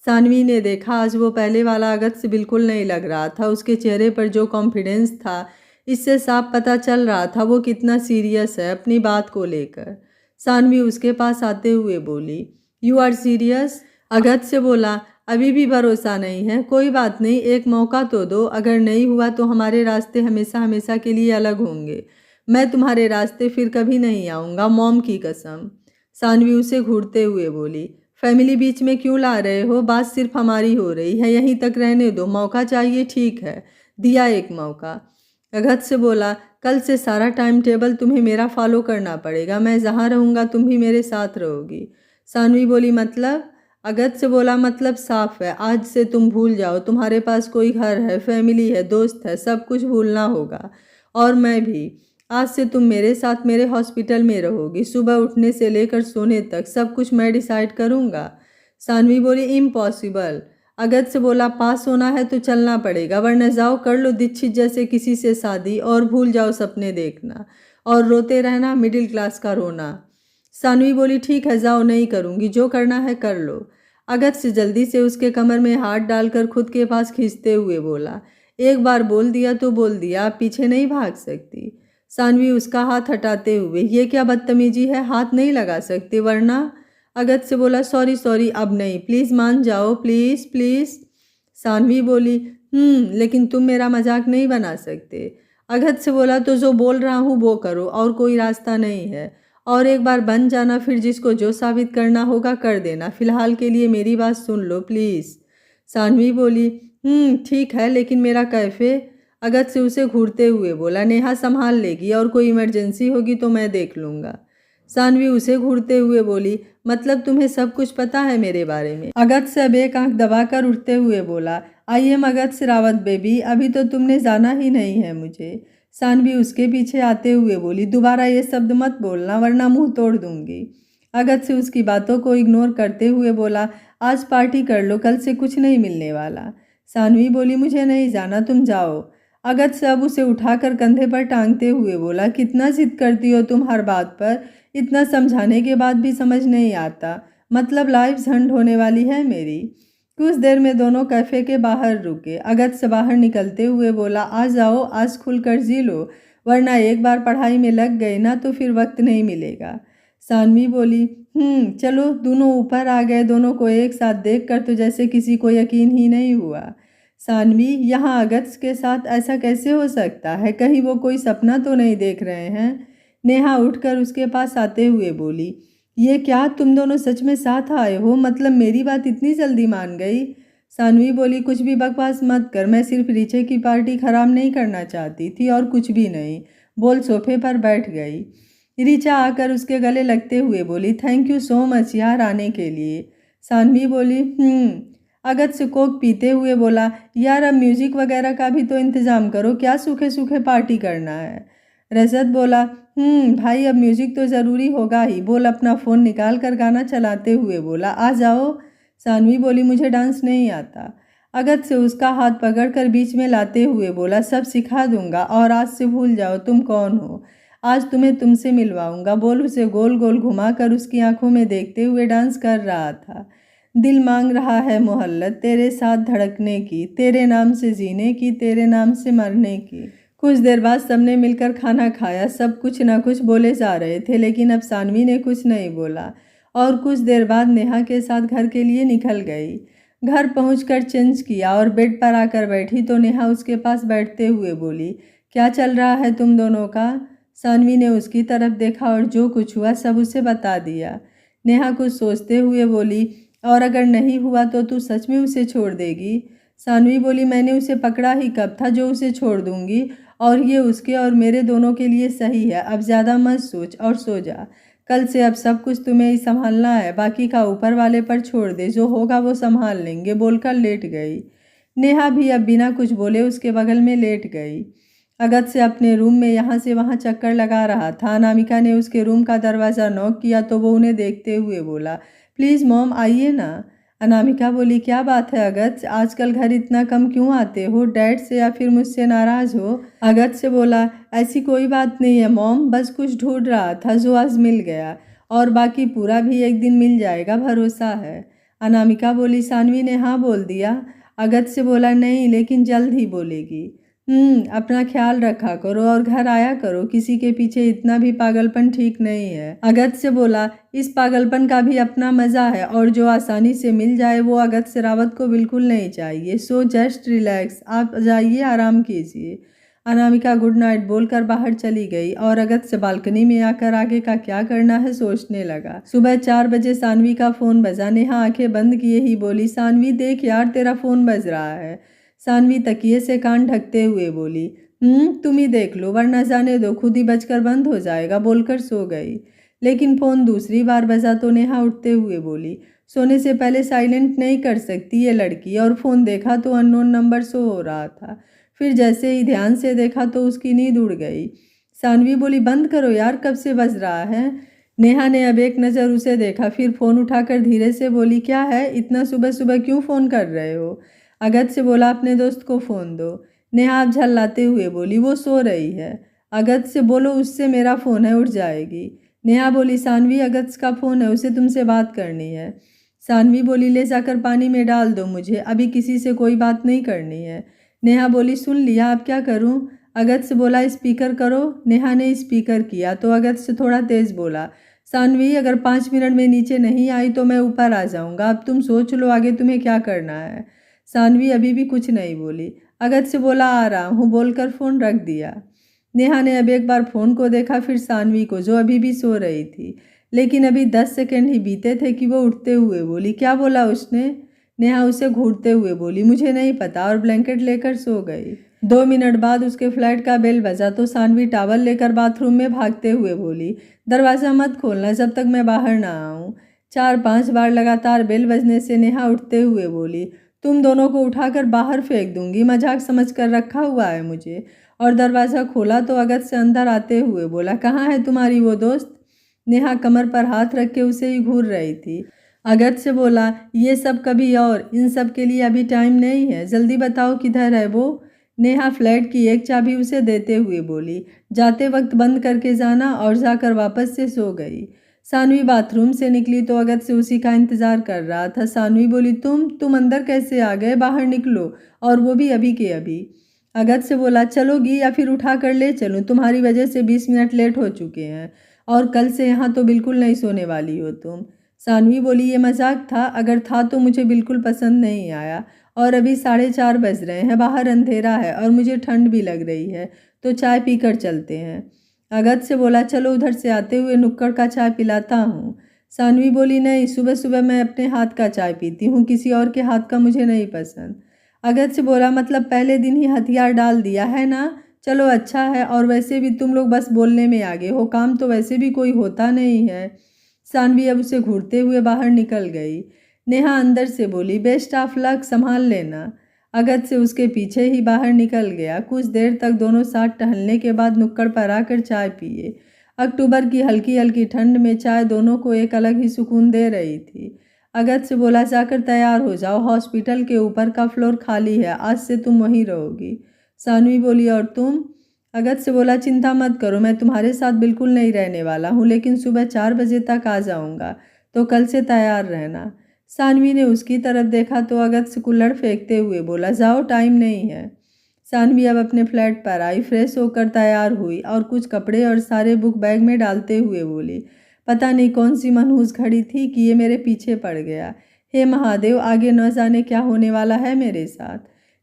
Speaker 1: सानवी ने देखा आज वो पहले वाला अगस्त से बिल्कुल नहीं लग रहा था। उसके चेहरे पर जो कॉन्फिडेंस था, इससे साफ पता चल रहा था वो कितना सीरियस है अपनी बात को लेकर। सानवी उसके पास आते हुए बोली, यू आर सीरियस? अगस्त से बोला, अभी भी भरोसा नहीं है? कोई बात नहीं, एक मौका तो दो। अगर नहीं हुआ तो हमारे रास्ते हमेशा हमेशा के लिए अलग होंगे। मैं तुम्हारे रास्ते फिर कभी नहीं आऊँगा, मॉम की कसम। सानवी उसे घूरते हुए बोली, फैमिली बीच में क्यों ला रहे हो? बात सिर्फ हमारी हो रही है, यहीं तक रहने दो। मौका चाहिए, ठीक है, दिया एक मौका। अगत से बोला, कल से सारा टाइम टेबल तुम्हें मेरा फॉलो करना पड़ेगा। मैं जहाँ रहूँगा तुम भी मेरे साथ रहोगी। सानवी बोली, मतलब? अगत से बोला, मतलब साफ है, आज से तुम भूल जाओ। तुम्हारे पास कोई घर है, फैमिली है, दोस्त है, सब कुछ भूलना होगा। और मैं भी। आज से तुम मेरे साथ मेरे हॉस्पिटल में रहोगी। सुबह उठने से लेकर सोने तक सब कुछ मैं डिसाइड करूँगा। सानवी बोली, इम्पॉसिबल। अगत से बोला, पास होना है तो चलना पड़ेगा, वरना जाओ कर लो दीक्षित जैसे किसी से शादी और भूल जाओ सपने देखना और रोते रहना, मिडिल क्लास का रोना। सानवी बोली, ठीक है, जाओ, नहीं करूँगी, जो करना है कर लो। अगत से जल्दी से उसके कमर में हाथ डालकर खुद के पास खींचते हुए बोला, एक बार बोल दिया तो बोल दिया, आप पीछे नहीं भाग सकती। सानवी उसका हाथ हटाते हुए, ये क्या बदतमीजी है, हाथ नहीं लगा सकते वरना। अगत से बोला, सॉरी सॉरी, अब नहीं, प्लीज़ मान जाओ, प्लीज़ प्लीज़। सानवी बोली, लेकिन तुम मेरा मजाक नहीं बना सकते। अगत से बोला, तो जो बोल रहा हूँ वो करो, और कोई रास्ता नहीं है। और एक बार बन जाना, फिर जिसको जो साबित करना होगा कर देना। फिलहाल के लिए मेरी बात सुन लो प्लीज़। सानवी बोली, ठीक है, लेकिन मेरा कैफ़े? अगत से उसे घूरते हुए बोला, नेहा संभाल लेगी, और कोई इमरजेंसी होगी तो मैं देख लूँगा। सानवी उसे घूरते हुए बोली, मतलब तुम्हें सब कुछ पता है मेरे बारे में? अगत से अब एक आंख दबाकर उठते हुए बोला, I am Bhagat Sherawat baby, अभी तो तुमने जाना ही नहीं है मुझे। सानवी उसके पीछे आते हुए बोली, दोबारा ये शब्द मत बोलना वरना मुंह तोड़ दूंगी। अगत से उसकी बातों को इग्नोर करते हुए बोला, आज पार्टी कर लो, कल से कुछ नहीं मिलने वाला। सानवी बोली, मुझे नहीं जाना, तुम जाओ। अगत से अब उसे उठाकर कंधे पर टांगते हुए बोला, कितना जिद करती हो तुम हर बात पर, इतना समझाने के बाद भी समझ नहीं आता, मतलब लाइफ झंड होने वाली है मेरी। कुछ देर में दोनों कैफ़े के बाहर रुके। अगत से बाहर निकलते हुए बोला, आ जाओ, आज खुलकर जी लो, वरना एक बार पढ़ाई में लग गए ना तो फिर वक्त नहीं मिलेगा। सानवी बोली, चलो। दोनों ऊपर आ गए। दोनों को एक साथ देखकर तो जैसे किसी को यकीन ही नहीं हुआ। सानवी, यहाँ अगत के साथ ऐसा कैसे हो सकता है? कहीं वो कोई सपना तो नहीं देख रहे हैं? नेहा उठकर उसके पास आते हुए बोली, ये क्या, तुम दोनों सच में साथ आए हो? मतलब मेरी बात इतनी जल्दी मान गई? सानवी बोली, कुछ भी बकवास मत कर, मैं सिर्फ रीचे की पार्टी खराब नहीं करना चाहती थी और कुछ भी नहीं। बोल सोफे पर बैठ गई। रीचा आकर उसके गले लगते हुए बोली, थैंक यू सो मच यार आने के लिए। सानवी बोली, अगत से कोक पीते हुए बोला, यार अब म्यूजिक वगैरह का भी तो इंतज़ाम करो, क्या सूखे सूखे पार्टी करना है? रजत बोला, भाई अब म्यूजिक तो ज़रूरी होगा ही। बोल अपना फ़ोन निकाल कर गाना चलाते हुए बोला, आ जाओ। सानवी बोली, मुझे डांस नहीं आता। अगत से उसका हाथ पकड़कर बीच में लाते हुए बोला, सब सिखा दूंगा, और आज से भूल जाओ तुम कौन हो। आज तुम्हें तुमसे मिलवाऊंगा। बोल उसे गोल गोल घुमाकर उसकी आंखों में देखते हुए डांस कर रहा था। दिल मांग रहा है मोहल्लत तेरे साथ धड़कने की, तेरे नाम से जीने की, तेरे नाम से मरने की। कुछ देर बाद सबने मिलकर खाना खाया। सब कुछ ना कुछ बोले जा रहे थे, लेकिन अब सानवी ने कुछ नहीं बोला और कुछ देर बाद नेहा के साथ घर के लिए निकल गई। घर पहुंचकर चेंज किया और बेड पर आकर बैठी तो नेहा उसके पास बैठते हुए बोली, क्या चल रहा है तुम दोनों का? सानवी ने उसकी तरफ देखा और जो कुछ हुआ सब उसे बता दिया। नेहा कुछ सोचते हुए बोली, और अगर नहीं हुआ तो तू सच में उसे छोड़ देगी? सानवी बोली, मैंने उसे पकड़ा ही कब था जो उसे छोड़ दूंगी, और ये उसके और मेरे दोनों के लिए सही है। अब ज़्यादा मत सोच और सो जा। कल से अब सब कुछ तुम्हें ही संभालना है, बाकी का ऊपर वाले पर छोड़ दे, जो होगा वो संभाल लेंगे, बोलकर लेट गई। नेहा भी अब बिना कुछ बोले उसके बगल में लेट गई। अगत से अपने रूम में यहाँ से वहाँ चक्कर लगा रहा था। अनामिका ने उसके रूम का दरवाज़ा नॉक किया तो वो उन्हें देखते हुए बोला, प्लीज़ मॉम आइए ना। अनामिका बोली, क्या बात है अगत, आजकल घर इतना कम क्यों आते हो? डैड से या फिर मुझसे नाराज़ हो? अगत से बोला, ऐसी कोई बात नहीं है मॉम, बस कुछ ढूंढ रहा था जो आज मिल गया, और बाकी पूरा भी एक दिन मिल जाएगा, भरोसा है। अनामिका बोली, सानवी ने हाँ बोल दिया? अगत से बोला, नहीं लेकिन जल्द ही बोलेगी। अपना ख्याल रखा करो और घर आया करो, किसी के पीछे इतना भी पागलपन ठीक नहीं है। अगस्त्य बोला, इस पागलपन का भी अपना मजा है और जो आसानी से मिल जाए वो अगस्त्य रावत को बिल्कुल नहीं चाहिए। सो जस्ट रिलैक्स, आप जाइए आराम कीजिए। अनामिका गुड नाइट बोलकर बाहर चली गई और अगस्त्य बालकनी में आकर आगे का क्या करना है सोचने लगा। सुबह 4 बजे सानवी का फोन बजा। नेहा आंखें बंद किए ही बोली, सानवी देख यार तेरा फोन बज रहा है। सानवी तकिए से कान ढकते हुए बोली, तुम ही देख लो वरना जाने दो, खुद ही बजकर बंद हो जाएगा, बोलकर सो गई। लेकिन फोन दूसरी बार बजा तो नेहा उठते हुए बोली, सोने से पहले साइलेंट नहीं कर सकती ये लड़की। और फोन देखा तो अननोन नंबर शो हो रहा था। फिर जैसे ही ध्यान से देखा तो उसकी नींद उड़ गई। सानवी बोली, बंद करो यार, कब से बज रहा है। नेहा ने अब एक नज़र उसे देखा, फिर फोन उठाकर धीरे से बोली, क्या है, इतना सुबह सुबह क्यों फ़ोन कर रहे हो। अगस्त्य बोला, अपने दोस्त को फ़ोन दो। नेहा अब झल्लाते हुए बोली, वो सो रही है। अगस्त्य बोलो, उससे मेरा फ़ोन है, उठ जाएगी। नेहा बोली, सानवी अगस्त्य का फ़ोन है, उसे तुमसे बात करनी है। सानवी बोली, ले जाकर पानी में डाल दो मुझे, अभी किसी से कोई बात नहीं करनी है। नेहा बोली, सुन लिया, अब क्या करूं। अगस्त्य बोला, स्पीकर करो। नेहा ने स्पीकर किया तो अगस्त्य थोड़ा तेज बोला, सानवी अगर 5 मिनट में नीचे नहीं आई तो मैं ऊपर आ जाऊंगा, अब तुम सोच लो आगे तुम्हें क्या करना है। सानवी अभी भी कुछ नहीं बोली। अगस्त्य बोला, आ रहा हूँ, बोलकर फ़ोन रख दिया। नेहा ने अब एक बार फ़ोन को देखा, फिर सानवी को जो अभी भी सो रही थी। लेकिन अभी 10 सेकंड ही बीते थे कि वो उठते हुए बोली, क्या बोला उसने। नेहा उसे घूरते हुए बोली, मुझे नहीं पता, और ब्लैंकेट लेकर सो गई। 2 मिनट बाद उसके फ्लैट का बेल बजा तो सानवी टॉवल लेकर बाथरूम में भागते हुए बोली, दरवाज़ा मत खोलना जब तक मैं बाहर ना आऊँ। 4-5 बार लगातार बेल बजने से नेहा उठते हुए बोली, तुम दोनों को उठाकर बाहर फेंक दूंगी, मजाक समझ कर रखा हुआ है मुझे। और दरवाज़ा खोला तो अगस्त्य से अंदर आते हुए बोला, कहाँ है तुम्हारी वो दोस्त। नेहा कमर पर हाथ रख के उसे ही घूर रही थी। अगस्त्य बोला, ये सब कभी और, इन सब के लिए अभी टाइम नहीं है, जल्दी बताओ किधर है वो। नेहा फ्लैट की एक चाबी उसे देते हुए बोली, जाते वक्त बंद करके जाना, और जाकर वापस से सो गई। सानवी बाथरूम से निकली तो अगस्त्य उसी का इंतजार कर रहा था। सानवी बोली, तुम अंदर कैसे आ गए, बाहर निकलो, और वो भी अभी के अभी। अगस्त्य बोला, चलोगी या फिर उठा कर ले चलूँ, तुम्हारी वजह से 20 मिनट लेट हो चुके हैं, और कल से यहाँ तो बिल्कुल नहीं सोने वाली हो तुम। सानवी बोली, ये मजाक था, अगर था तो मुझे बिल्कुल पसंद नहीं आया, और अभी 4:30 बज रहे हैं, बाहर अंधेरा है और मुझे ठंड भी लग रही है, तो चाय पीकर चलते हैं। अगस्त्य बोला, चलो उधर से आते हुए नुक्कड़ का चाय पिलाता हूँ। सानवी बोली, नहीं, सुबह सुबह मैं अपने हाथ का चाय पीती हूँ, किसी और के हाथ का मुझे नहीं पसंद। अगस्त्य बोला, मतलब पहले दिन ही हथियार डाल दिया है ना, चलो अच्छा है, और वैसे भी तुम लोग बस बोलने में आगे हो, काम तो वैसे भी कोई होता नहीं है। सानवी अब उसे घूरते हुए बाहर निकल गई। नेहा अंदर से बोली, बेस्ट ऑफ लक, संभाल लेना। अगस्त्य उसके पीछे ही बाहर निकल गया। कुछ देर तक दोनों साथ टहलने के बाद नुक्कड़ पर आकर चाय पिए। अक्टूबर की हल्की हल्की ठंड में चाय दोनों को एक अलग ही सुकून दे रही थी। अगस्त्य बोला, जाकर तैयार हो जाओ, हॉस्पिटल के ऊपर का फ्लोर खाली है, आज से तुम वहीं रहोगी। सानवी बोली, और तुम। अगस्त्य बोला, चिंता मत करो, मैं तुम्हारे साथ बिल्कुल नहीं रहने वाला हूँ, लेकिन सुबह 4 बजे तक आ जाऊँगा, तो कल से तैयार रहना। सानवी ने उसकी तरफ देखा तो अगस्त्य कुल्हड़ फेंकते हुए बोला, जाओ, टाइम नहीं है। सानवी अब अपने फ्लैट पर आई, फ्रेश होकर तैयार हुई और कुछ कपड़े और सारे बुक बैग में डालते हुए बोली, पता नहीं कौन सी मनहूस घड़ी थी कि ये मेरे पीछे पड़ गया। हे महादेव, आगे न जाने क्या होने वाला है मेरे साथ।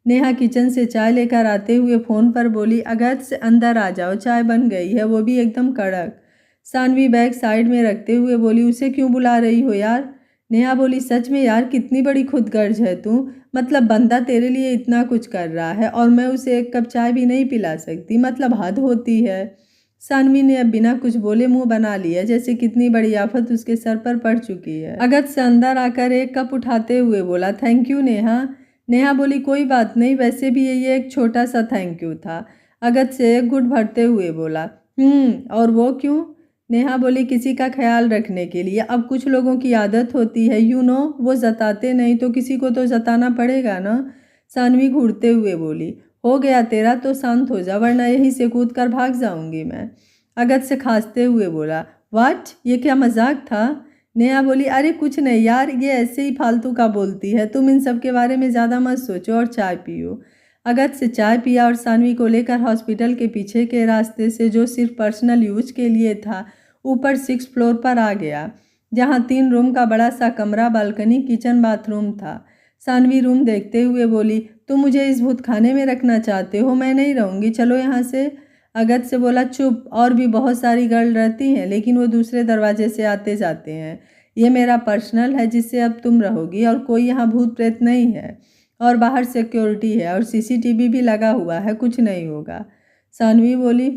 Speaker 1: नेहा किचन से चाय लेकर आते हुए फ़ोन पर बोली, अगस्त्य अंदर आ जाओ, चाय बन गई है, वो भी एकदम कड़क। सानवी बैग साइड में रखते हुए बोली, उसे क्यों बुला रही हो यार। नेहा बोली, सच में यार, कितनी बड़ी खुदगर्ज है तू, मतलब बंदा तेरे लिए इतना कुछ कर रहा है और मैं उसे एक कप चाय भी नहीं पिला सकती, मतलब हद होती है। सानवी ने अब बिना कुछ बोले मुंह बना लिया, जैसे कितनी बड़ी आफत उसके सर पर पड़ चुकी है। अगस्त्य अंदर आकर एक कप उठाते हुए बोला, थैंक यू नेहा। नेहा बोली, कोई बात नहीं, वैसे भी ये एक छोटा सा थैंक यू था। अगस्त्य एक घुट भरते हुए बोला, और वो क्यों। नेहा बोली, किसी का ख्याल रखने के लिए, अब कुछ लोगों की आदत होती है, वो जताते नहीं तो किसी को तो जताना पड़ेगा ना। सानवी घूरते हुए बोली, हो गया तेरा तो शांत हो जा, वरना यहीं से कूद कर भाग जाऊंगी मैं। अगस्त्य खांसते हुए बोला, वाट, ये क्या मजाक था। नेहा बोली, अरे कुछ नहीं यार, ये ऐसे ही फालतू का बोलती है, तुम इन सब के बारे में ज़्यादा मत सोचो और चाय पियो। अगस्त से चाय पिया और सानवी को लेकर हॉस्पिटल के पीछे के रास्ते से, जो सिर्फ पर्सनल यूज के लिए था, ऊपर 6 फ्लोर पर आ गया, जहां 3 रूम का बड़ा सा कमरा, बालकनी, किचन, बाथरूम था। सानवी रूम देखते हुए बोली, तुम मुझे इस भूत खाने में रखना चाहते हो? मैं नहीं रहूँगी, चलो यहाँ से। अगस्त से बोला, चुप, और भी बहुत सारी गर्ल रहती हैं, लेकिन वो दूसरे दरवाजे से आते जाते हैं। ये मेरा पर्सनल है जिससे अब तुम रहोगी, और कोई यहाँ भूत प्रेत नहीं है, और बाहर सिक्योरिटी है और सीसीटीवी भी लगा हुआ है, कुछ नहीं होगा। सानवी बोली,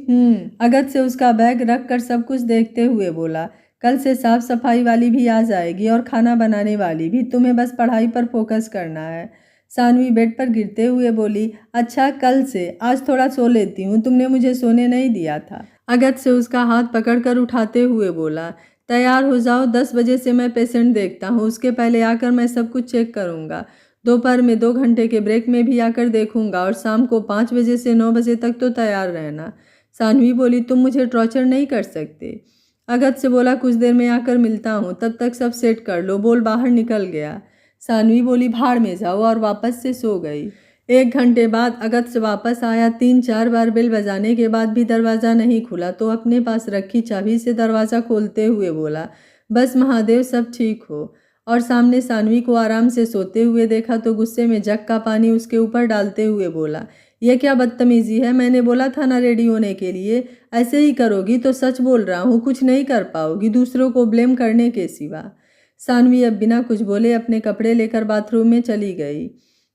Speaker 1: अगस्त से उसका बैग रख कर सब कुछ देखते हुए बोला, कल से साफ सफाई वाली भी आ जाएगी और खाना बनाने वाली भी, तुम्हें बस पढ़ाई पर फोकस करना है। सानवी बेड पर गिरते हुए बोली, अच्छा कल से, आज थोड़ा सो लेती हूँ, तुमने मुझे सोने नहीं दिया था। अगस्त से उसका हाथ पकड़कर उठाते हुए बोला, तैयार हो जाओ, 10 बजे से मैं पेशेंट देखता हूँ, उसके पहले आकर मैं सब कुछ चेक करूँगा। दोपहर में 2 घंटे के ब्रेक में भी आकर देखूंगा, और शाम को 5 बजे से 9 बजे तक तो तैयार रहना। सानवी बोली, तुम मुझे टॉर्चर नहीं कर सकते। अगस्त से बोला, कुछ देर में आकर मिलता हूँ, तब तक सब सेट कर लो। बोल बाहर निकल गया। सानवी बोली, भाड़ में जाओ, और वापस से सो गई। 1 घंटे बाद अगस्त वापस आया। 3-4 बार बेल बजाने के बाद भी दरवाज़ा नहीं खुला, तो अपने पास रखी चाबी से दरवाज़ा खोलते हुए बोला, बस महादेव सब ठीक हो। और सामने सानवी को आराम से सोते हुए देखा तो गुस्से में जग का पानी उसके ऊपर डालते हुए बोला, यह क्या बदतमीजी है? मैंने बोला था ना रेडी होने के लिए। ऐसे ही करोगी तो सच बोल रहा हूँ, कुछ नहीं कर पाओगी दूसरों को ब्लेम करने के सिवा। सानवी अब बिना कुछ बोले अपने कपड़े लेकर बाथरूम में चली गई।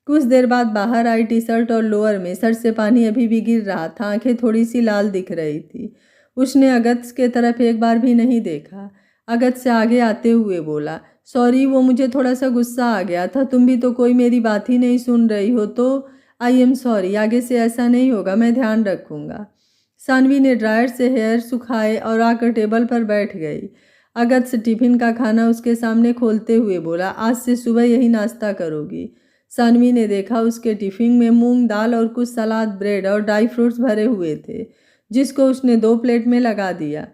Speaker 1: कुछ देर बाद बाहर आई, टी शर्ट और लोअर में, सर से पानी अभी भी गिर रहा था, आंखें थोड़ी सी लाल दिख रही थी। उसने अगस्त के तरफ एक बार भी नहीं देखा। अगस्त से आगे आते हुए बोला, सॉरी, वो मुझे थोड़ा सा गुस्सा आ गया था, तुम भी तो कोई मेरी बात ही नहीं सुन रही हो, तो आई एम सॉरी, आगे से ऐसा नहीं होगा, मैं ध्यान रखूँगा। सानवी ने ड्रायर से हेयर सुखाए और आकर टेबल पर बैठ गई। अगस्त टिफिन का खाना उसके सामने खोलते हुए बोला, आज से सुबह यही नाश्ता करोगी। सानवी ने देखा उसके टिफिन में मूंग दाल और कुछ सलाद, ब्रेड और ड्राई फ्रूट्स भरे हुए थे, जिसको उसने 2 प्लेट में लगा दिया।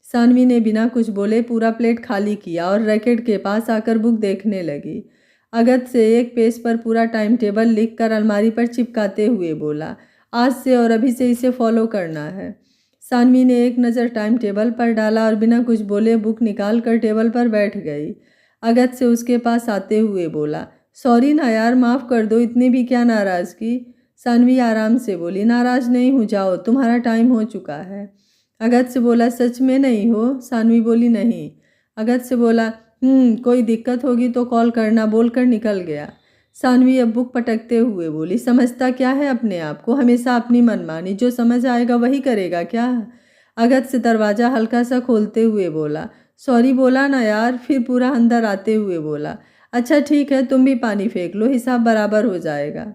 Speaker 1: सानवी ने बिना कुछ बोले पूरा प्लेट खाली किया और रैकेट के पास आकर बुक देखने लगी। अगस्त से एक पेज पर पूरा टाइम टेबल लिखकर अलमारी पर चिपकाते हुए बोला, आज से और अभी से इसे फॉलो करना है। सानवी ने एक नज़र टाइम टेबल पर डाला और बिना कुछ बोले बुक निकाल कर टेबल पर बैठ गई। अगस्त से उसके पास आते हुए बोला, सॉरी ना यार, माफ़ कर दो, इतनी भी क्या नाराज़गी। सानवी आराम से बोली, नाराज़ नहीं हो जाओ, तुम्हारा टाइम हो चुका है। अगस्त से बोला, सच में नहीं हो? सानवी बोली, नहीं। अगस्त से बोला, कोई दिक्कत होगी तो कॉल करना, बोलकर निकल गया। सानवी अब बुक पटकते हुए बोली, समझता क्या है अपने आप को, हमेशा अपनी मनमानी, जो समझ आएगा वही करेगा क्या? अगस्त से दरवाज़ा हल्का सा खोलते हुए बोला, सॉरी बोला ना यार, फिर पूरा अंदर आते हुए बोला, अच्छा ठीक है, तुम भी पानी फेंक लो, हिसाब बराबर हो जाएगा।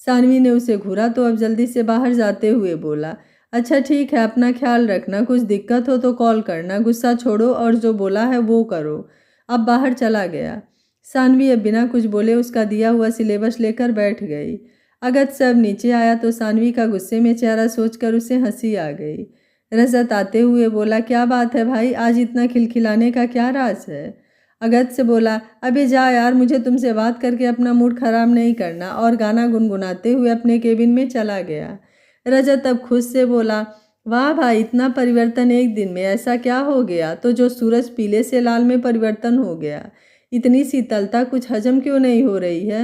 Speaker 1: सानवी ने उसे घूरा तो अब जल्दी से बाहर जाते हुए बोला, अच्छा ठीक है, अपना ख्याल रखना, कुछ दिक्कत हो तो कॉल करना, गुस्सा छोड़ो और जो बोला है वो करो। अब बाहर चला गया। सानवी अब बिना कुछ बोले उसका दिया हुआ सिलेबस लेकर बैठ गई। अगस्त सब नीचे आया तो सानवी का गुस्से में चेहरा सोचकर उसे हंसी आ गई। रजत आते हुए बोला, क्या बात है भाई, आज इतना खिलखिलाने का क्या राज है? अगस्त से बोला, अबे जा यार, मुझे तुमसे बात करके अपना मूड खराब नहीं करना, और गाना गुनगुनाते हुए अपने केबिन में चला गया। रजत अब खुद से बोला, वाह भाई, इतना परिवर्तन एक दिन में, ऐसा क्या हो गया तो जो सूरज पीले से लाल में परिवर्तन हो गया? इतनी शीतलता, कुछ हजम क्यों नहीं हो रही है?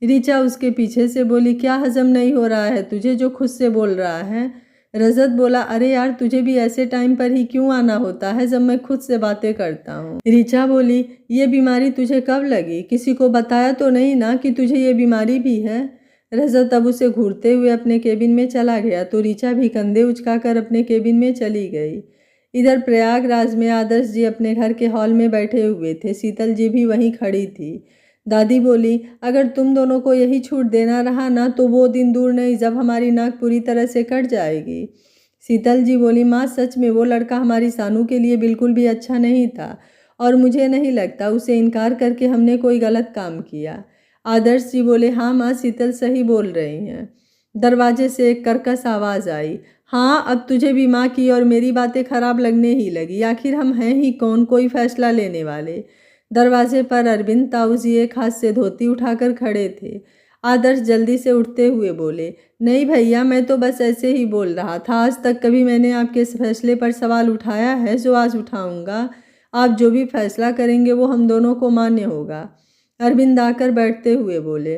Speaker 1: ऋचा उसके पीछे से बोली, क्या हजम नहीं हो रहा है तुझे जो खुद से बोल रहा है? रजत बोला, अरे यार, तुझे भी ऐसे टाइम पर ही क्यों आना होता है जब मैं खुद से बातें करता हूँ? ऋचा बोली, ये बीमारी तुझे कब लगी? किसी को बताया तो नहीं ना कि तुझे ये बीमारी भी है? रजत अब उसे घूरते हुए अपने केबिन में चला गया तो ऋचा भी कंधे उचकाकर अपने केबिन में चली गई। इधर प्रयागराज में आदर्श जी अपने घर के हॉल में बैठे हुए थे। शीतल जी भी वहीं खड़ी थी। दादी बोली, अगर तुम दोनों को यही छूट देना रहा ना तो वो दिन दूर नहीं जब हमारी नाक पूरी तरह से कट जाएगी। शीतल जी बोली, माँ सच में वो लड़का हमारी सानू के लिए बिल्कुल भी अच्छा नहीं था, और मुझे नहीं लगता उसे इनकार करके हमने कोई गलत काम किया। आदर्श जी बोले, हाँ माँ, शीतल सही बोल रही हैं। दरवाजे से एक कर्कश आवाज़ आई, हाँ अब तुझे भी माँ की और मेरी बातें खराब लगने ही लगी, आखिर हम हैं ही कौन कोई फैसला लेने वाले। दरवाजे पर अरविंद ताऊ जी एक हाथ से धोती उठाकर खड़े थे। आदर्श जल्दी से उठते हुए बोले, नहीं भैया, मैं तो बस ऐसे ही बोल रहा था। आज तक कभी मैंने आपके इस फैसले पर सवाल उठाया है जो आज उठाऊंगा। आप जो भी फैसला करेंगे वो हम दोनों को मान्य होगा। अरविंद आकर बैठते हुए बोले,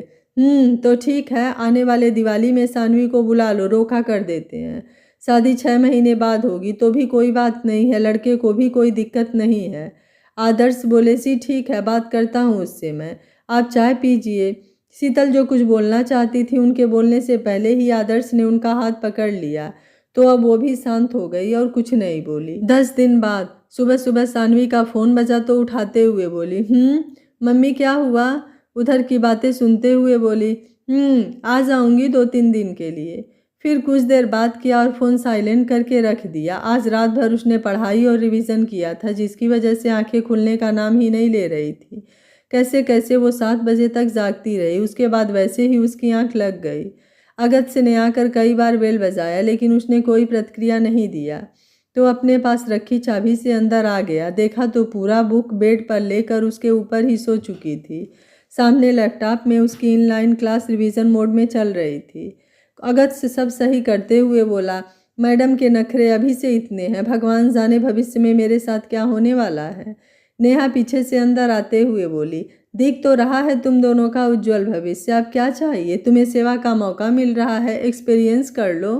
Speaker 1: तो ठीक है, आने वाले दिवाली में सानवी को बुला लो, रोका कर देते हैं। शादी 6 महीने बाद होगी तो भी कोई बात नहीं है, लड़के को भी कोई दिक्कत नहीं है। आदर्श बोले, जी ठीक है, बात करता हूँ उससे मैं, आप चाय पीजिए। शीतल जो कुछ बोलना चाहती थी, उनके बोलने से पहले ही आदर्श ने उनका हाथ पकड़ लिया, तो अब वो भी शांत हो गई और कुछ नहीं बोली। 10 दिन बाद सुबह सुबह सानवी का फ़ोन बजा तो उठाते हुए बोली, मम्मी क्या हुआ? उधर की बातें सुनते हुए बोली, आ जाऊंगी 2-3 दिन के लिए। फिर कुछ देर बात किया और फ़ोन साइलेंट करके रख दिया। आज रात भर उसने पढ़ाई और रिवीजन किया था, जिसकी वजह से आंखें खुलने का नाम ही नहीं ले रही थी। कैसे कैसे वो 7 बजे तक जागती रही। उसके बाद वैसे ही उसकी आंख लग गई। अगत्य ने आकर कई बार बेल बजाया, लेकिन उसने कोई प्रतिक्रिया नहीं दिया, तो अपने पास रखी चाबी से अंदर आ गया। देखा तो पूरा बुक बेड पर लेकर उसके ऊपर ही सो चुकी थी। सामने लैपटॉप में उसकी इनलाइन क्लास रिवीजन मोड में चल रही थी। अगत्य सब सही करते हुए बोला, मैडम के नखरे अभी से इतने हैं, भगवान जाने भविष्य में मेरे साथ क्या होने वाला है। नेहा पीछे से अंदर आते हुए बोली, दिख तो रहा है तुम दोनों का उज्जवल भविष्य, अब क्या चाहिए? तुम्हें सेवा का मौका मिल रहा है, एक्सपीरियंस कर लो।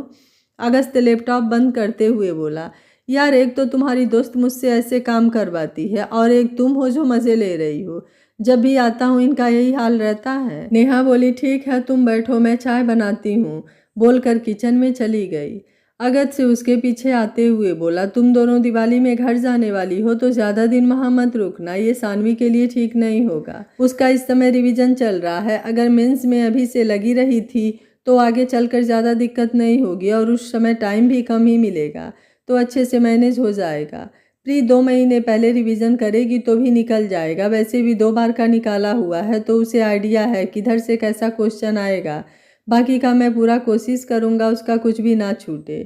Speaker 1: अगस्त लैपटॉप बंद करते हुए बोला, यार एक तो तुम्हारी दोस्त मुझसे ऐसे काम करवाती है और एक तुम हो जो मज़े ले रही हो। जब भी आता हूँ इनका यही हाल रहता है। नेहा बोली, ठीक है तुम बैठो, मैं चाय बनाती हूँ, बोलकर किचन में चली गई। अगस्त से उसके पीछे आते हुए बोला, तुम दोनों दिवाली में घर जाने वाली हो तो ज़्यादा दिन वहाँ मत रुकना, ये सानवी के लिए ठीक नहीं होगा। उसका इस समय रिवीजन चल रहा है, अगर मेंस में अभी से लगी रही थी तो आगे चलकर ज़्यादा दिक्कत नहीं होगी और उस समय टाइम भी कम ही मिलेगा, तो अच्छे से मैनेज हो जाएगा। प्री 2 महीने पहले रिवीजन करेगी तो भी निकल जाएगा, वैसे भी 2 बार का निकाला हुआ है तो उसे आइडिया है किधर से कैसा क्वेश्चन आएगा। बाकी का मैं पूरा कोशिश करूँगा उसका कुछ भी ना छूटे।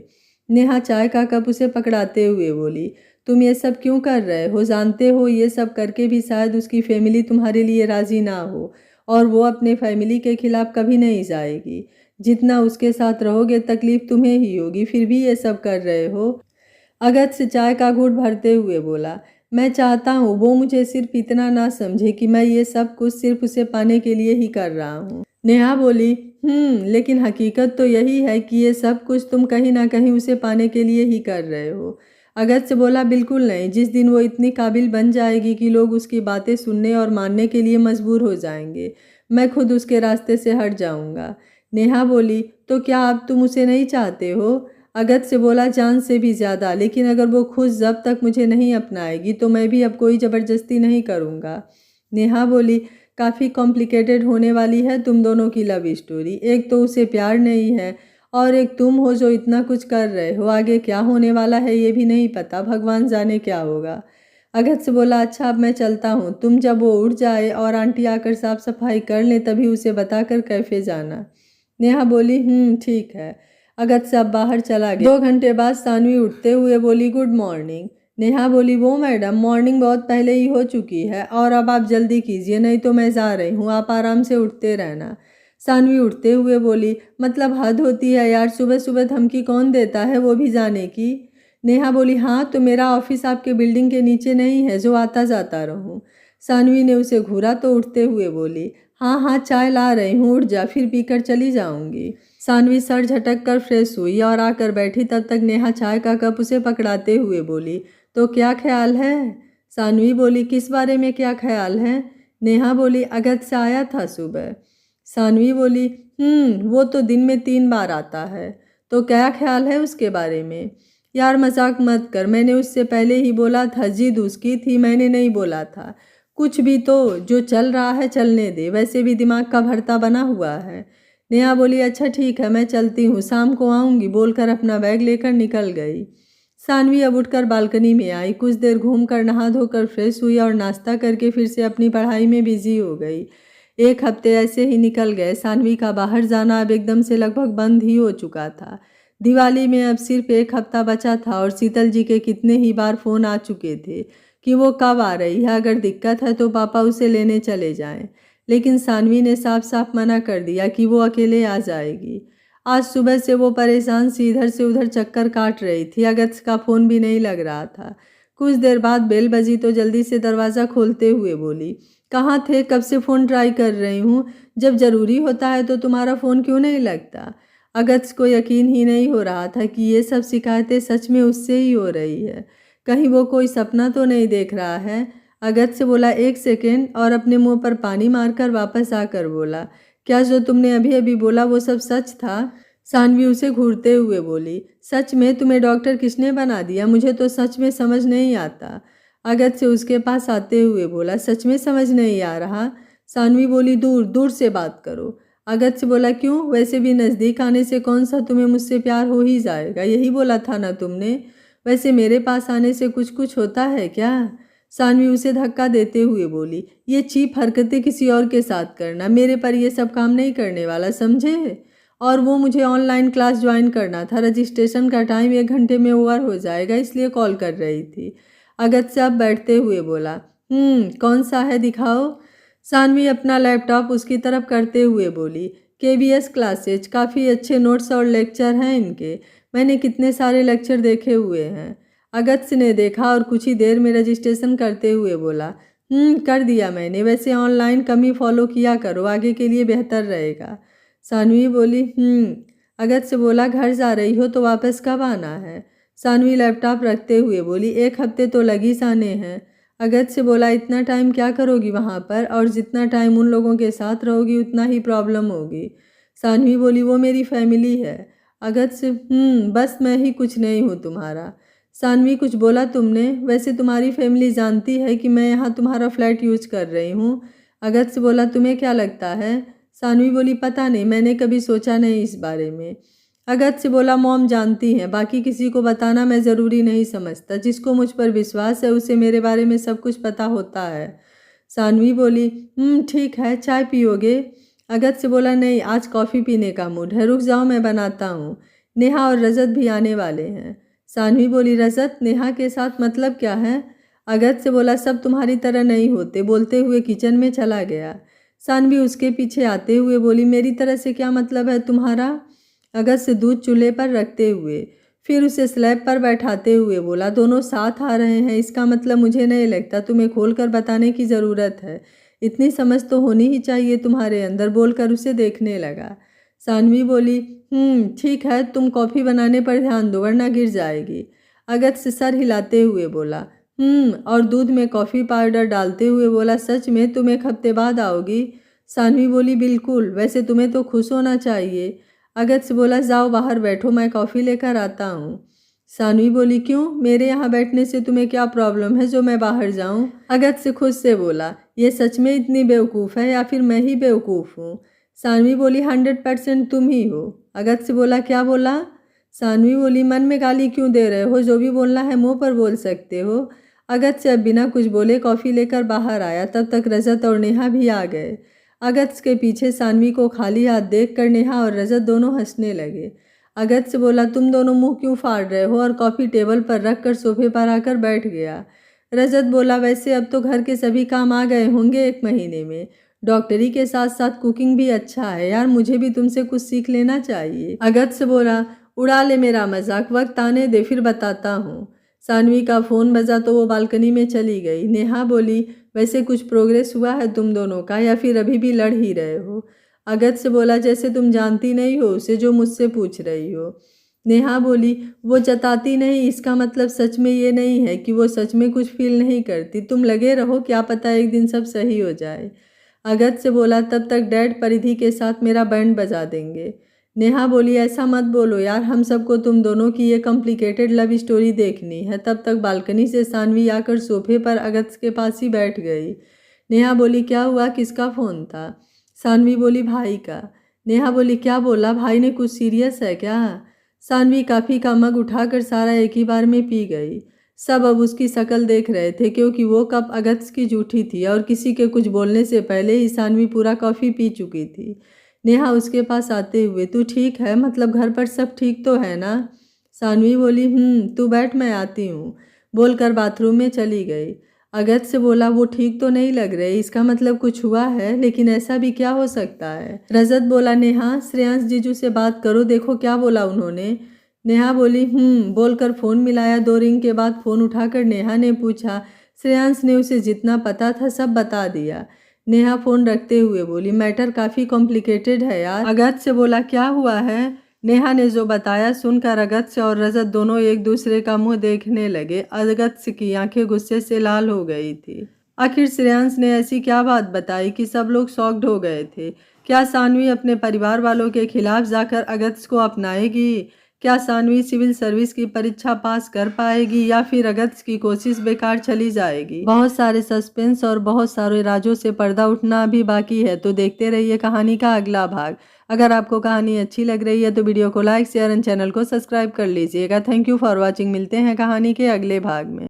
Speaker 1: नेहा चाय का कप उसे पकड़ाते हुए बोली, तुम ये सब क्यों कर रहे हो? जानते हो ये सब करके भी शायद उसकी फैमिली तुम्हारे लिए राज़ी ना हो, और वो अपने फैमिली के खिलाफ कभी नहीं जाएगी। जितना उसके साथ रहोगे तकलीफ तुम्हें ही होगी, फिर भी ये सब कर रहे हो। अगत्य चाय का घूंट भरते हुए बोला, मैं चाहता हूँ वो मुझे सिर्फ इतना ना समझे कि मैं ये सब कुछ सिर्फ उसे पाने के लिए ही कर रहा हूँ। नेहा बोली, लेकिन हकीकत तो यही है कि ये सब कुछ तुम कहीं ना कहीं उसे पाने के लिए ही कर रहे हो। अगत्य बोला, बिल्कुल नहीं, जिस दिन वो इतनी काबिल बन जाएगी कि लोग उसकी बातें सुनने और मानने के लिए मजबूर हो जाएंगे, मैं खुद उसके रास्ते से हट जाऊंगा। नेहा बोली, तो क्या अब तुम उसे नहीं चाहते हो? अगत्य से बोला, जान से भी ज़्यादा, लेकिन अगर वो खुद जब तक मुझे नहीं अपनाएगी तो मैं भी अब कोई ज़बरदस्ती नहीं करूँगा। नेहा बोली, काफ़ी कॉम्प्लिकेटेड होने वाली है तुम दोनों की लव स्टोरी। एक तो उसे प्यार नहीं है और एक तुम हो जो इतना कुछ कर रहे हो। आगे क्या होने वाला है ये भी नहीं पता, भगवान जाने क्या होगा। अगत्य से बोला, अच्छा अब मैं चलता हूँ, तुम जब वो उठ जाए और आंटी आकर साफ सफाई कर लें तभी उसे बताकर कैफ़े जाना। नेहा बोली, ठीक है। अगत्य से अब बाहर चला गया। 2 घंटे बाद सानवी उठते हुए बोली, गुड मॉर्निंग। नेहा बोली, वो मैडम, मॉर्निंग बहुत पहले ही हो चुकी है और अब आप जल्दी कीजिए, नहीं तो मैं जा रही हूँ, आप आराम से उठते रहना। सानवी उठते हुए बोली, मतलब हद होती है यार, सुबह सुबह धमकी कौन देता है, वो भी जाने की। नेहा बोली, हाँ तो मेरा ऑफिस आपके बिल्डिंग के नीचे नहीं है जो आता जाता रहूँ। सानवी ने उसे घूरा तो उठते हुए बोली, हाँ हाँ चाय ला रही हूँ, उठ जा, फिर पीकर चली जाऊँगी। सानवी सर झटक कर फ्रेश हुई और आकर बैठी, तब तक नेहा चाय का कप उसे पकड़ाते हुए बोली, तो क्या ख्याल है? सानवी बोली, किस बारे में क्या ख्याल है? नेहा बोली, अगत्य से आया था सुबह। सानवी बोली, वो तो दिन में 3 बार आता है, तो क्या ख्याल है उसके बारे में? यार मजाक मत कर, मैंने उससे पहले ही बोला था, जिद उसकी थी, मैंने नहीं बोला था। कुछ भी तो, जो चल रहा है चलने दे, वैसे भी दिमाग का भरता बना हुआ है। नेहा बोली, अच्छा ठीक है मैं चलती हूँ, शाम को आऊँगी, बोलकर अपना बैग लेकर निकल गई। सानवी अब उठकर बालकनी में आई, कुछ देर घूमकर नहा धोकर फ्रेश हुई और नाश्ता करके फिर से अपनी पढ़ाई में बिजी हो गई। 1 हफ्ते ऐसे ही निकल गए। सानवी का बाहर जाना अब एकदम से लगभग बंद ही हो चुका था। दिवाली में अब सिर्फ 1 हफ्ता बचा था और शीतल जी के कितने ही बार फ़ोन आ चुके थे कि वो कब आ रही है, अगर दिक्कत है तो पापा उसे लेने चले जाएं। लेकिन सानवी ने साफ साफ मना कर दिया कि वो अकेले आ जाएगी। आज सुबह से वो परेशान सी इधर से उधर चक्कर काट रही थी। अगस्त का फ़ोन भी नहीं लग रहा था। कुछ देर बाद बेल बजी तो जल्दी से दरवाज़ा खोलते हुए बोली, कहाँ थे? कब से फ़ोन ट्राई कर रही हूँ। जब ज़रूरी होता है तो तुम्हारा फ़ोन क्यों नहीं लगता? अगस्त को यकीन ही नहीं हो रहा था कि ये सब शिकायतें सच में उससे ही हो रही है। कहीं वो कोई सपना तो नहीं देख रहा है। अगस्त से बोला, एक सेकेंड, और अपने मुंह पर पानी मारकर वापस आकर बोला, क्या जो तुमने अभी अभी बोला वो सब सच था? सानवी उसे घूरते हुए बोली, सच में? तुम्हें डॉक्टर किसने बना दिया? मुझे तो सच में समझ नहीं आता। अगस्त से उसके पास आते हुए बोला, सच में समझ नहीं आ रहा? सानवी बोली, दूर दूर से बात करो। अगस्त से बोला, क्यों? वैसे भी नज़दीक आने से कौन सा तुम्हें मुझसे प्यार हो ही जाएगा, यही बोला था ना तुमने। वैसे मेरे पास आने से कुछ कुछ होता है क्या? सानवी उसे धक्का देते हुए बोली, ये चीप हरकतें किसी और के साथ करना, मेरे पर ये सब काम नहीं करने वाला, समझे? और वो मुझे ऑनलाइन क्लास ज्वाइन करना था, रजिस्ट्रेशन का टाइम 1 घंटे में ओवर हो जाएगा, इसलिए कॉल कर रही थी। अगस्त से अब बैठते हुए बोला, कौन सा है, दिखाओ। सानवी अपना लैपटॉप उसकी तरफ करते हुए बोली, KBS क्लासेज, काफ़ी अच्छे नोट्स और लेक्चर हैं इनके, मैंने कितने सारे लेक्चर देखे हुए हैं। अगस्त ने देखा और कुछ ही देर में रजिस्ट्रेशन करते हुए बोला, कर दिया मैंने, वैसे ऑनलाइन कम ही फॉलो किया करो, आगे के लिए बेहतर रहेगा। सानवी बोली, अगस्त से बोला, घर जा रही हो तो वापस कब आना है? सानवी लैपटॉप रखते हुए बोली, 1 हफ्ते तो लगी जाने हैं। अगस्त से बोला, इतना टाइम क्या करोगी वहाँ पर, और जितना टाइम उन लोगों के साथ रहोगी उतना ही प्रॉब्लम होगी। सानवी बोली, वो मेरी फैमिली है। अगस्त से, बस मैं ही कुछ नहीं हूँ तुम्हारा। सानवी, कुछ बोला तुमने? वैसे तुम्हारी फैमिली जानती है कि मैं यहाँ तुम्हारा फ्लैट यूज कर रही हूँ। अगस्त से बोला, तुम्हें क्या लगता है? सानवी बोली, पता नहीं, मैंने कभी सोचा नहीं इस बारे में। अगस्त से बोला, मॉम जानती हैं, बाकी किसी को बताना मैं ज़रूरी नहीं समझता, जिसको मुझ पर विश्वास है उसे मेरे बारे में सब कुछ पता होता है। सानवी बोली, ठीक है, चाय पियोगे? अगस्त से बोला, नहीं, आज कॉफ़ी पीने का मूड है, रुक जाओ मैं बनाता हूँ, नेहा और रजत भी आने वाले हैं। सानवी बोली, रजत? नेहा के साथ मतलब क्या है? अगस्त से बोला, सब तुम्हारी तरह नहीं होते, बोलते हुए किचन में चला गया। सानवी उसके पीछे आते हुए बोली, मेरी तरह से क्या मतलब है तुम्हारा? अगस्त से दूध चूल्हे पर रखते हुए फिर उसे स्लैब पर बैठाते हुए बोला, दोनों साथ आ रहे हैं, इसका मतलब मुझे नहीं लगता तुम्हें खोलकर बताने की ज़रूरत है, इतनी समझ तो होनी ही चाहिए तुम्हारे अंदर, बोलकर उसे देखने लगा। सानवी बोली, ठीक है, तुम कॉफ़ी बनाने पर ध्यान दो वरना गिर जाएगी। अगस्त से सर हिलाते हुए बोला, और दूध में कॉफ़ी पाउडर डालते हुए बोला, सच में तुम 1 हफ्ते बाद आओगी? सानवी बोली, बिल्कुल, वैसे तुम्हें तो खुश होना चाहिए। अगस्त बोला, जाओ बाहर बैठो, मैं कॉफ़ी लेकर आता हूँ। सानवी बोली, क्यों? मेरे यहाँ बैठने से तुम्हें क्या प्रॉब्लम है जो मैं बाहर जाऊँ? अगस्त से खुद से बोला, ये सच में इतनी बेवकूफ़ है या फिर मैं ही बेवकूफ़ हूँ? सानवी बोली, 100% तुम ही हो। अगस्त से बोला, क्या बोला? सानवी बोली, मन में गाली क्यों दे रहे हो, जो भी बोलना है मुँह पर बोल सकते हो। अगस्त से अब बिना कुछ बोले कॉफ़ी लेकर बाहर आया, तब तक रजत और नेहा भी आ गए। अगस्त के पीछे सानवी को खाली हाथ देखकर नेहा और रजत दोनों हंसने लगे। अगस्त से बोला, तुम दोनों मुंह क्यों फाड़ रहे हो, और कॉफ़ी टेबल पर रखकर सोफे पर आकर बैठ गया। रजत बोला, वैसे अब तो घर के सभी काम आ गए होंगे 1 महीने में, डॉक्टरी के साथ साथ कुकिंग भी अच्छा है यार, मुझे भी तुमसे कुछ सीख लेना चाहिए। अगस्त से बोला, उड़ा ले मेरा मजाक, वक्त आने दे फिर बताता हूँ। सानवी का फ़ोन बजा तो वो बालकनी में चली गई। नेहा बोली, वैसे कुछ प्रोग्रेस हुआ है तुम दोनों का या फिर अभी भी लड़ ही रहे हो? अगस्त से बोला, जैसे तुम जानती नहीं हो उसे जो मुझसे पूछ रही हो। नेहा बोली, वो जताती नहीं, इसका मतलब सच में ये नहीं है कि वो सच में कुछ फील नहीं करती, तुम लगे रहो, क्या पता एक दिन सब सही हो जाए। अगस्त से बोला, तब तक डैड परिधि के साथ मेरा बैंड बजा देंगे। नेहा बोली, ऐसा मत बोलो यार, हम सबको तुम दोनों की ये कॉम्प्लिकेटेड लव स्टोरी देखनी है। तब तक बालकनी से सानवी आकर सोफे पर अगस्त के पास ही बैठ गई। नेहा बोली, क्या हुआ, किसका फ़ोन था? सानवी बोली, भाई का। नेहा बोली, क्या बोला, भाई ने कुछ सीरियस है क्या? सानवी काफ़ी का मग उठाकर सारा एक ही बार में पी गई। सब अब उसकी शक्ल देख रहे थे क्योंकि वो कप अगस्त की जूठी थी और किसी के कुछ बोलने से पहले ही सानवी पूरा कॉफ़ी पी चुकी थी। नेहा उसके पास आते हुए, तू ठीक है, मतलब घर पर सब ठीक तो है ना? सानवी बोली, तू बैठ, मैं आती हूँ, बोलकर बाथरूम में चली गई। अगस्त से बोला वो ठीक तो नहीं लग रहे, इसका मतलब कुछ हुआ है, लेकिन ऐसा भी क्या हो सकता है। रजत बोला नेहा श्रेयांश जीजू से बात करो, देखो क्या बोला उन्होंने। नेहा बोली बोलकर फोन मिलाया। 2 रिंग के बाद फोन उठाकर नेहा ने पूछा। श्रेयांश ने उसे जितना पता था सब बता दिया। नेहा फोन रखते हुए बोली मैटर काफी कॉम्प्लिकेटेड है यार। अगस्त से बोला क्या हुआ है। नेहा ने जो बताया सुनकर अगस्त और रजत दोनों एक दूसरे का मुंह देखने लगे। अगस्त की आंखें गुस्से से लाल हो गई थी। आखिर श्रेयांश ने ऐसी क्या बात बताई कि सब लोग शॉक्ड हो गए थे। क्या सानवी अपने परिवार वालों के खिलाफ जाकर अगस्त को अपनाएगी? क्या सानवी सिविल सर्विस की परीक्षा पास कर पाएगी या फिर अगस्त की कोशिश बेकार चली जाएगी? बहुत सारे सस्पेंस और बहुत सारे राजों से पर्दा उठना अभी बाकी है, तो देखते रहिए कहानी का अगला भाग। अगर आपको कहानी अच्छी लग रही है तो वीडियो को लाइक शेयर एंड चैनल को सब्सक्राइब कर लीजिएगा। Thank you for watching. मिलते हैं कहानी के अगले भाग में।